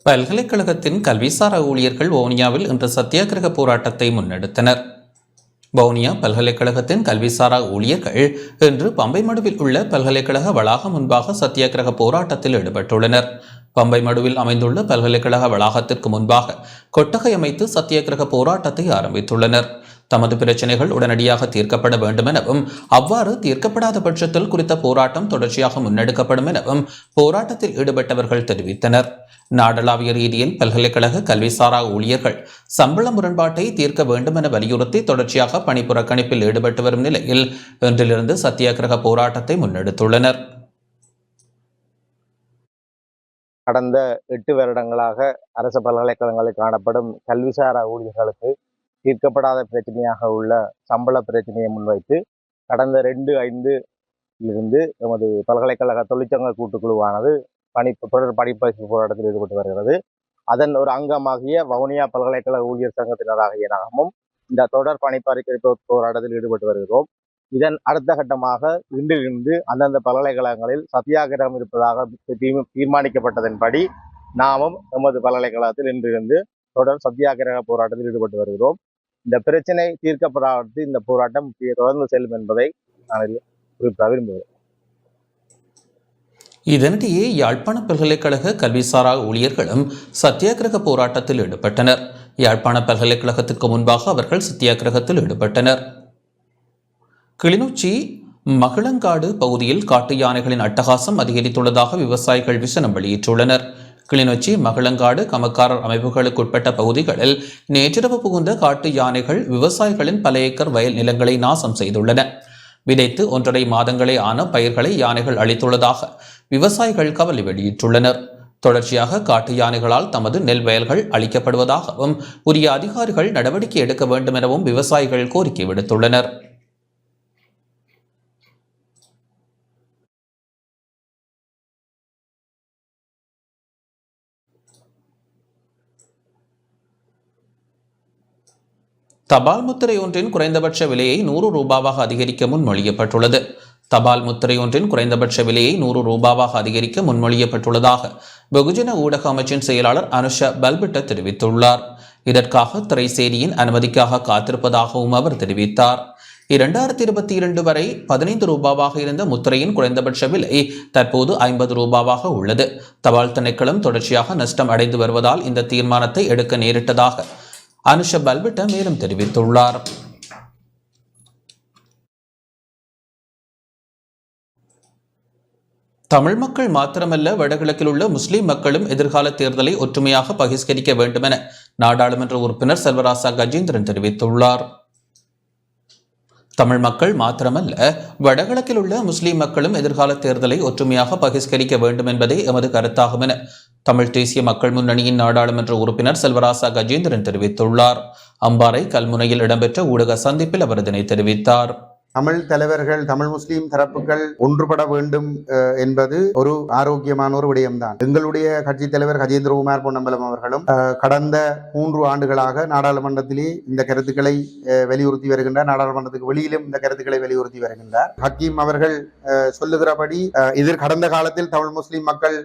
பல்கலைக்கழகத்தின் கல்விசாரா ஊழியர்கள் வவுனியாவில் இன்று சத்தியாகிரக போராட்டத்தை முன்னெடுத்தனர். வவுனியா பல்கலைக்கழகத்தின் கல்விசாரா ஊழியர்கள் இன்று பம்பைமடுவில் உள்ள பல்கலைக்கழக வளாகம் முன்பாக சத்தியாகிரக போராட்டத்தில் ஈடுபட்டுள்ளனர். பம்பைமடுவில் அமைந்துள்ள பல்கலைக்கழக வளாகத்திற்கு முன்பாக கொட்டகை அமைத்து சத்தியாகிரக போராட்டத்தை ஆரம்பித்துள்ளனர். தமது பிரச்சினைகள் உடனடியாக தீர்க்கப்பட வேண்டும் எனவும் அவ்வாறு தீர்க்கப்படாத பட்சத்தில் குறித்த போராட்டம் தொடர்ச்சியாக முன்னெடுக்கப்படும் எனவும் போராட்டத்தில் ஈடுபட்டவர்கள் தெரிவித்தனர். நாடளாவிய ரீதியில் பல்கலைக்கழக கல்விசாரா ஊழியர்கள் சம்பள முரண்பாட்டை தீர்க்க வேண்டும் என வலியுறுத்தி தொடர்ச்சியாக பணி புறக்கணிப்பில் ஈடுபட்டு வரும் நிலையில் இன்றிலிருந்து சத்தியாகிரக போராட்டத்தை முன்னெடுத்துள்ளனர். கடந்த 8 வருடங்களாக அரசு பல்கலைக்கழகங்களில் காணப்படும் கல்விசாரா ஊழியர்களுக்கு தீர்க்கப்படாத பிரச்சனையாக உள்ள சம்பள பிரச்சனையை முன்வைத்து கடந்த 2/5 எமது பல்கலைக்கழக தொழிற்சங்க கூட்டுக்குழுவானது தொடர் பணிப்பயிற்சி போராட்டத்தில் ஈடுபட்டு வருகிறது. அதன் ஒரு அங்கமாகிய வவுனியா பல்கலைக்கழக ஊழியர் சங்கத்தினராகிய நாமும் இந்த தொடர் பணிப்பறிப்பு போராட்டத்தில் ஈடுபட்டு வருகிறோம். இதன் அடுத்த கட்டமாக இன்றிலிருந்து அந்தந்த பல்கலைக்கழகங்களில் சத்தியாகிரகம் இருப்பதாக தீர்மானிக்கப்பட்டதன்படி நாமும் எமது பல்கலைக்கழகத்தில் இன்றிலிருந்து தொடர் சத்தியாகிரக போராட்டத்தில் ஈடுபட்டு வருகிறோம். இந்த பிரச்சனை தீர்க்கப்படாது இந்த போராட்டம் தொடர்ந்து செல்லும் என்பதை நான் குறிப்பிட விரும்புகிறேன். இதனிடையே யாழ்ப்பாண பல்கலைக்கழக கல்விசாரா ஊழியர்களும் சத்தியாகிரக போராட்டத்தில் ஈடுபட்டனர். யாழ்ப்பாண பல்கலைக்கழகத்திற்கு முன்பாக அவர்கள் சத்தியாகிரகத்தில் ஈடுபட்டனர். கிளிநொச்சி மகளங்காடு பகுதியில் காட்டு யானைகளின் அட்டகாசம் அதிகரித்துள்ளதாக விவசாயிகள் விசனம் வெளியிட்டுள்ளனர். கிளிநொச்சி மகளங்காடு கமக்காரர் அமைப்புகளுக்குட்பட்ட பகுதிகளில் நேற்றிரவு புகுந்த காட்டு யானைகள் விவசாயிகளின் பல ஏக்கர் வயல் நிலங்களை நாசம் செய்துள்ளன. விதைத்து 1.5 மாதங்களே ஆன பயிர்களை யானைகள் அளித்துள்ளதாக விவசாயிகள் கவலை வெளியிட்டுள்ளனர். தொடர்ச்சியாக காட்டு யானைகளால் தமது நெல் வயல்கள் அளிக்கப்படுவதாகவும் உரிய அதிகாரிகள் நடவடிக்கை எடுக்க வேண்டும் எனவும் விவசாயிகள் கோரிக்கை விடுத்துள்ளனர். தபால் முத்திரை ஒன்றின் குறைந்தபட்ச விலையை 100 ரூபாவாக அதிகரிக்க முன்மொழியப்பட்டுள்ளது. தபால் முத்திரை ஒன்றின் குறைந்தபட்ச விலையை 100 ரூபாவாக அதிகரிக்க முன்மொழியப்பட்டுள்ளதாக வெகுஜன ஊடக அமைச்சின் செயலாளர் அனுஷ பல்பிட்ட தெரிவித்துள்ளார். இதற்காக திரைசேரியின் அனுமதிக்காக காத்திருப்பதாகவும் அவர் தெரிவித்தார். 2022 வரை 15 ரூபாவாக இருந்த முத்திரையின் குறைந்தபட்ச விலை தற்போது 50 ரூபாவாக உள்ளது. தபால் திணைக்களம் தொடர்ச்சியாக நஷ்டம் அடைந்து வருவதால் இந்த தீர்மானத்தை எடுக்க நேரிட்டதாக அனுஷ பல்பிட்ட மேலும் தெரிவித்துள்ளார். தமிழ் மக்கள் மாத்திரமல்ல வடகிழக்கில் உள்ள முஸ்லிம் மக்களும் எதிர்கால தேர்தலை ஒற்றுமையாக பகிஷ்கரிக்க வேண்டும் என நாடாளுமன்ற உறுப்பினர் செல்வராசா கஜேந்திரன் தெரிவித்துள்ளார். தமிழ் மக்கள் மாத்திரமல்ல வடகிழக்கில் உள்ள முஸ்லிம் மக்களும் எதிர்கால தேர்தலை ஒற்றுமையாக பகிஷ்கரிக்க வேண்டும் என்பதே எமது கருத்தாகும் என தமிழ் தேசிய மக்கள் முன்னணியின் நாடாளுமன்ற உறுப்பினர் செல்வராசா கஜேந்திரன் தெரிவித்துள்ளார். அம்பாறை கல்முனையில் இடம்பெற்ற ஊடக சந்திப்பில் அவர் இதனை தெரிவித்தார். தமிழ் தலைவர்கள் தமிழ் முஸ்லீம் தரப்புகள் ஒன்றுபட வேண்டும் என்பது ஒரு ஆரோக்கியமான ஒரு விடயம்தான். எங்களுடைய கட்சி தலைவர் கஜேந்திரகுமார் பொன்னம்பலம் அவர்களும் கடந்த 3 ஆண்டுகளாக நாடாளுமன்றத்திலே இந்த கருத்துக்களை வலியுறுத்தி வருகின்றார். நாடாளுமன்றத்துக்கு வெளியிலும் இந்த கருத்துக்களை வலியுறுத்தி வருகின்றார். ஹக்கீம் அவர்கள் சொல்லுகிறபடி கடந்த காலத்தில் தமிழ் முஸ்லீம் மக்கள்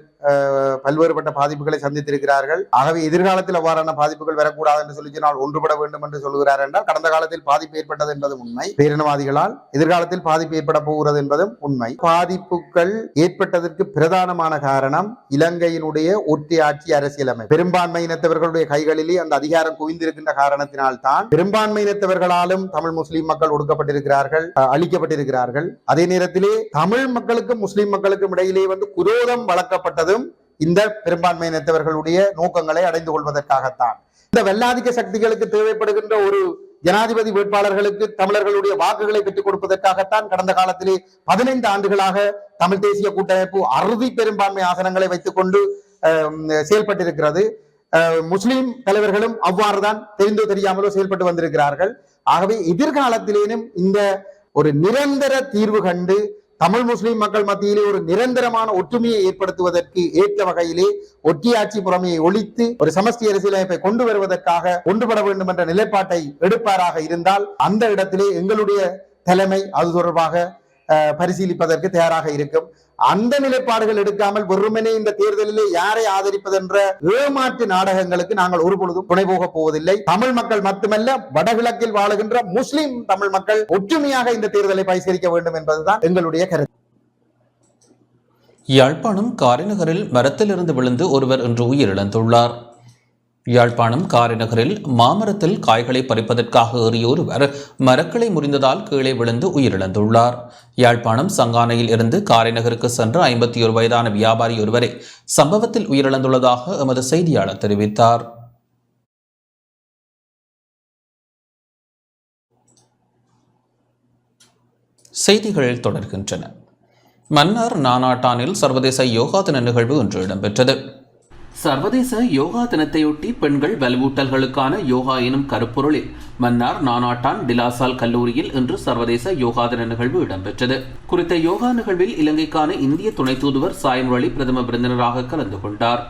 பல்வேறுபட்ட பாதிப்புகளை சந்தித்திருக்கிறார்கள். ஆகவே எதிர்காலத்தில் அவ்வாறான பாதிப்புகள் வரக்கூடாது என்று சொல்லினால் ஒன்றுபட வேண்டும் என்று சொல்கிறார் என்றால் கடந்த காலத்தில் பாதிப்பு ஏற்பட்டது என்பது உண்மை. பேரினவாதிகளால் எதிர்காலத்தில் பாதிப்பு ஏற்பட போகிறது என்பதும் உண்மை. பாதிப்புகள் ஏற்பட்டதற்கு பிரதானமான காரணம் இலங்கையினுடைய ஒற்றையாட்சி அரசியலமைப்பு. பெரும்பான்மையினத்தவர்களுடைய கைகளிலே அந்த அதிகாரம் குவிந்திருக்கின்ற காரணத்தினால் தான் பெரும்பான்மையினத்தவர்களாலும் தமிழ் முஸ்லீம் மக்கள் ஒடுக்கப்பட்டிருக்கிறார்கள், அழிக்கப்பட்டிருக்கிறார்கள். அதே நேரத்திலே தமிழ் மக்களுக்கும் முஸ்லீம் மக்களுக்கும் இடையிலே குரோதம் வளர்க்கப்பட்டதும் இந்த பெரும்பான்மையினத்தவர்களுடைய நோக்கங்களை அடைந்து கொள்வதற்காகத்தான். இந்த வெள்ளாதிக்க சக்திகளுக்கு தேவைப்படுகின்ற ஒரு ஜனாதிபதி வேட்பாளர்களுக்கு தமிழர்களுடைய வாக்குகளை பெற்றுக் கொடுப்பதற்காகத்தான் கடந்த காலத்திலே 15 ஆண்டுகளாக தமிழ் தேசிய கூட்டமைப்பு அறுதி பெரும்பான்மை ஆசனங்களை வைத்துக் கொண்டு செயல்பட்டிருக்கிறது. முஸ்லிம் தலைவர்களும் அவ்வாறுதான் தெரிந்தோ தெரியாமலோ செயல்பட்டு வந்திருக்கிறார்கள். ஆகவே எதிர்காலத்திலேனும் இந்த ஒரு நிரந்தர தீர்வு கண்டு தமிழ் முஸ்லிம் மக்கள் மத்தியிலே ஒரு நிரந்தரமான ஒற்றுமையை ஏற்படுத்துவதற்கு ஏற்ற வகையிலே ஒற்றியாட்சி புறமையை ஒழித்து ஒரு சமஷ்டி அரசியலமைப்பை கொண்டு வருவதற்காக ஒன்றுபட வேண்டும் என்ற நிலைப்பாட்டை எடுப்பாராக இருந்தால் அந்த இடத்திலே எங்களுடைய தலைமை அது தொடர்பாக பரிசீலிப்பதற்கு தயாராக இருக்கும். அந்த நிலைப்பாடுகள் எடுக்காமல் வெறுமனே இந்த தேர்தலிலே யாரை ஆதரிப்பது என்ற ஏமாற்று நாடகங்களுக்கு நாங்கள் ஒருபொழுதும் துணை போக போவதில்லை. தமிழ் மக்கள் மட்டுமல்ல, வடகிழக்கில் வாழுகின்ற முஸ்லிம் தமிழ் மக்கள் ஒற்றுமையாக இந்த தேர்தலை பரிசீலிக்க வேண்டும் என்பதுதான் எங்களுடைய கருத்து. யாழ்ப்பாணம் காரைநகரில் மரத்திலிருந்து விழுந்து ஒருவர் இன்று உயிரிழந்துள்ளார். யாழ்ப்பாணம் காரைநகரில் மாமரத்தில் காய்களை பறிப்பதற்காக ஏறிய ஒருவர் மரக்கிளை முறிந்ததால் கீழே விழுந்து உயிரிழந்துள்ளார். யாழ்ப்பாணம் சங்கானையில் இருந்து காரைநகருக்கு சென்ற 51 வயதான வியாபாரி ஒருவரை சம்பவத்தில் உயிரிழந்துள்ளதாக எமது செய்தியாளர் தெரிவித்தார். செய்திகள் தொடர்கின்றன. மன்னார் நானாட்டானில் சர்வதேச யோகா தின நிகழ்வு இன்று இடம்பெற்றது. சர்வதேச யோகா தினத்தையொட்டி பெண்கள் வலுவூட்டல்களுக்கான யோகா எனும் கருப்பொருளில் மன்னார் நானாட்டான் டிலாசால் கல்லூரியில் இன்று சர்வதேச யோகா தின நிகழ்வு இடம்பெற்றது. குறித்த யோகா நிகழ்வில் இலங்கைக்கான இந்திய துணை தூதுவர் சாய்முரளி பிரதம விருந்தினராக கலந்து கொண்டார்.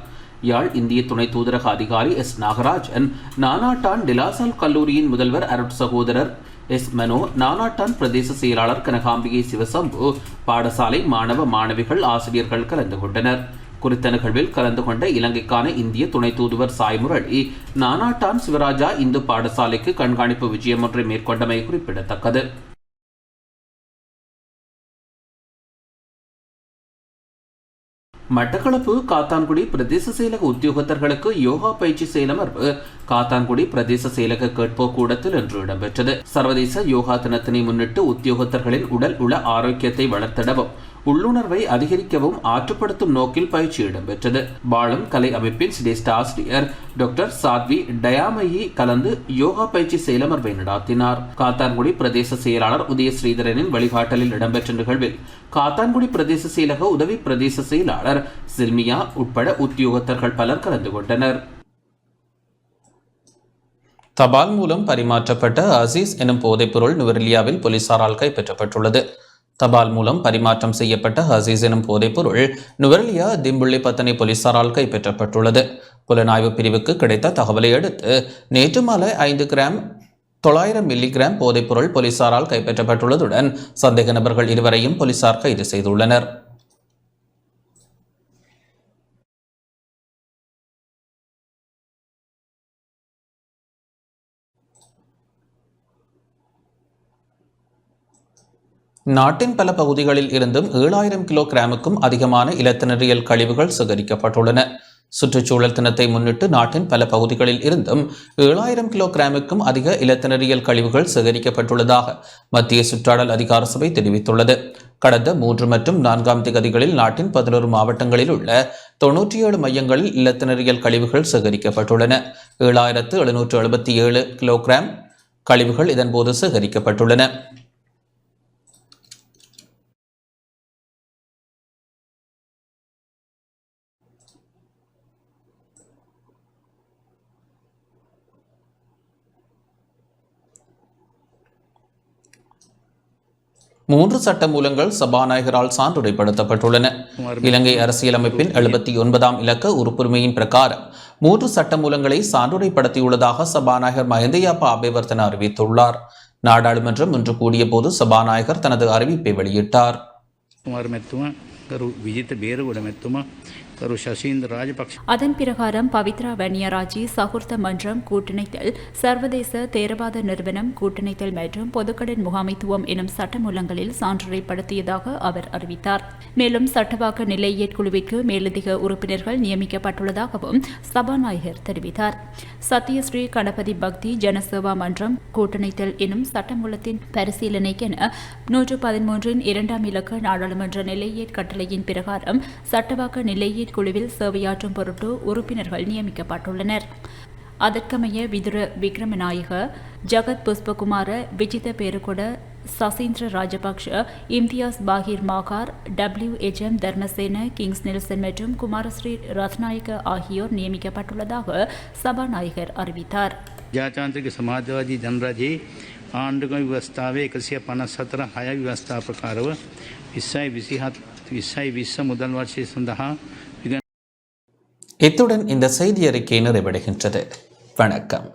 யாழ் இந்திய துணை தூதரக அதிகாரி எஸ் நாகராஜன், நானாட்டான் டிலாசால் கல்லூரியின் முதல்வர் அருட் சகோதரர் எஸ் மனோ, நானாட்டான் பிரதேச செயலாளர் கனகாம்பிகை சிவசம்பு, பாடசாலை மாணவ மாணவிகள், ஆசிரியர்கள் கலந்து கொண்டனர். குறித்த நிகழ்வில் கலந்து கொண்ட இலங்கைக்கான இந்திய துணை தூதுவர் சாய்முரளி, நானாட்டான் சிவராஜா இந்து பாடசாலைக்கு கண்காணிப்பு விஜயம் ஒன்றை மேற்கொண்டமை குறிப்பிடத்தக்கது. மட்டக்களப்பு காத்தான்குடி பிரதேச செயலக உத்தியோகத்தர்களுக்கு யோகா பயிற்சி செயலமர்வு காத்தான்குடி பிரதேச செயலக கேட்போ கூடத்தில் இன்று இடம்பெற்றது. சர்வதேச யோகா தினத்தினை முன்னிட்டு உத்தியோகத்தர்களின் உடல் உள ஆரோக்கியத்தை வளர்த்திடவும் உள்ளுணர்வை அதிகரிக்கவும் ஆற்றுப்படுத்தும் நோக்கில் பயிற்சி இடம்பெற்றது. பாலம் கலை அமைப்பின் சிரேஷ்ட ஆசிரியர் டாக்டர் சாத்வி டயாமயி கலந்து யோகா பயிற்சி செயலமர்வை நடாத்தினார். காத்தான்குடி பிரதேச செயலாளர் உதய ஸ்ரீதரனின் வழிகாட்டலில் இடம்பெற்ற நிகழ்வில் காத்தான்குடி பிரதேச செயலக உதவி பிரதேச செயலாளர் சில்மியா உட்பட உத்தியோகத்தர்கள் பலர் கலந்து கொண்டனர். தபால் மூலம் பரிமாற்றப்பட்ட அசீஸ் எனும் போதைப்பொருள் நுவரெலியாவில் போலீசாரால் கைப்பற்றப்பட்டுள்ளது. தபால் மூலம் பரிமாற்றம் செய்யப்பட்ட அசீஸ் எனும் போதைப்பொருள் நுவரெலியா திம்புள்ளி பத்தனை போலீசாரால் கைப்பற்றப்பட்டுள்ளது. புலனாய்வு பிரிவுக்கு கிடைத்த தகவலை அடுத்து நேற்று மாலை 5 கிராம் 900 மில்லிகிராம் போதைப்பொருள் போலீசாரால் கைப்பற்றப்பட்டுள்ளதுடன் சந்தேக நபர்கள் இருவரையும் போலீசார் கைது செய்துள்ளனர். நாட்டின் பல பகுதிகளில் இருந்தும் 7000 கிலோகிராமுக்கும் அதிகமான இலத்தினரியல் கழிவுகள் சேகரிக்கப்பட்டுள்ளன. சுற்றுச்சூழல் தினத்தை முன்னிட்டு நாட்டின் பல பகுதிகளில் இருந்தும் 7000 கிலோகிராமுக்கும் அதிக இலத்தினரியல் கழிவுகள் சேகரிக்கப்பட்டுள்ளதாக மத்திய சுற்றாடல் அதிகார சபை தெரிவித்துள்ளது. கடந்த 3 மற்றும் 4ஆம் திகதிகளில் நாட்டின் 11 மாவட்டங்களில் உள்ள 97 மையங்களில் இலத்தினரியல் கழிவுகள் சேகரிக்கப்பட்டுள்ளன. 7777 கிலோகிராம் கழிவுகள் இதன்போது சேகரிக்கப்பட்டுள்ளன. மூன்று சட்டமூலங்கள் சபாநாயகரால் சான்றுடைப்படுத்தப்பட்டுள்ளன. இலங்கை அரசியலமைப்பின் 79ஆம் இலக்க உறுப்புரிமையின் பிரகாரம் 3 சட்டமூலங்களை சான்றுடைப்படுத்தியுள்ளதாக சபாநாயகர் மஹிந்தயாப்பா அபேவர்தன அறிவித்துள்ளார். நாடாளுமன்றம் இன்று கூடிய போது சபாநாயகர் தனது அறிவிப்பை வெளியிட்டார். அதன் பிரகாரம் பவித்ரா வன்னியராஜி சகுர்த்த மன்றம் கூட்டணித்தல், சர்வதேச தேரவாத நிறுவனம் கூட்டணித்தல் மற்றும் பொதுக்கடன் முகாமைத்துவம் எனும் சட்டமூலங்களில் சான்றுடைப்படுத்தியதாக அவர் அறிவித்தார். மேலும் சட்டவாக்க நிலையேற்குழுவிற்கு மேலதிக உறுப்பினர்கள் நியமிக்கப்பட்டுள்ளதாகவும் சபாநாயகர் தெரிவித்தார். சத்யஸ்ரீ கணபதி பக்தி ஜனசேவா மன்றம் கூட்டணித்தல் எனும் சட்டமூலத்தின் பரிசீலனைக்கென 113 2ஆம் இலக்க நாடாளுமன்ற நிலையேற் கட்டளையின் பிரகாரம் சட்டவாக்க நிலையேற் குழுவில் சேவையாற்றும் பொருட்டு உறுப்பினர்கள் நியமிக்கப்பட்டுள்ளனர். அதற்கமைய விதுர விக்ரமநாயக, ஜகத் புஷ்பகுமார, விஜித பேருகொட, சசீந்திர ராஜபக்ஷ, இம்தியாஸ் பாகிர் மாகார், WHM தர்மசேன, கிங்ஸ் நெல்சன் மற்றும் குமாரஸ்ரீ ரத்நாயக்க ஆகியோர் நியமிக்கப்பட்டுள்ளதாக சபாநாயகர் அறிவித்தார். ජාත්‍යන්තරික සමාජවාදී ජනරජයේ ආණ්ඩුක්‍රම ව්‍යවස්ථාවේ 154 6 ව්‍යවස්ථා ප්‍රකාරව 2020 முதல் வருஷ சந்தகா. இத்துடன் இந்த செய்தி அறிக்கை நிறைவடைகின்றது. வணக்கம்.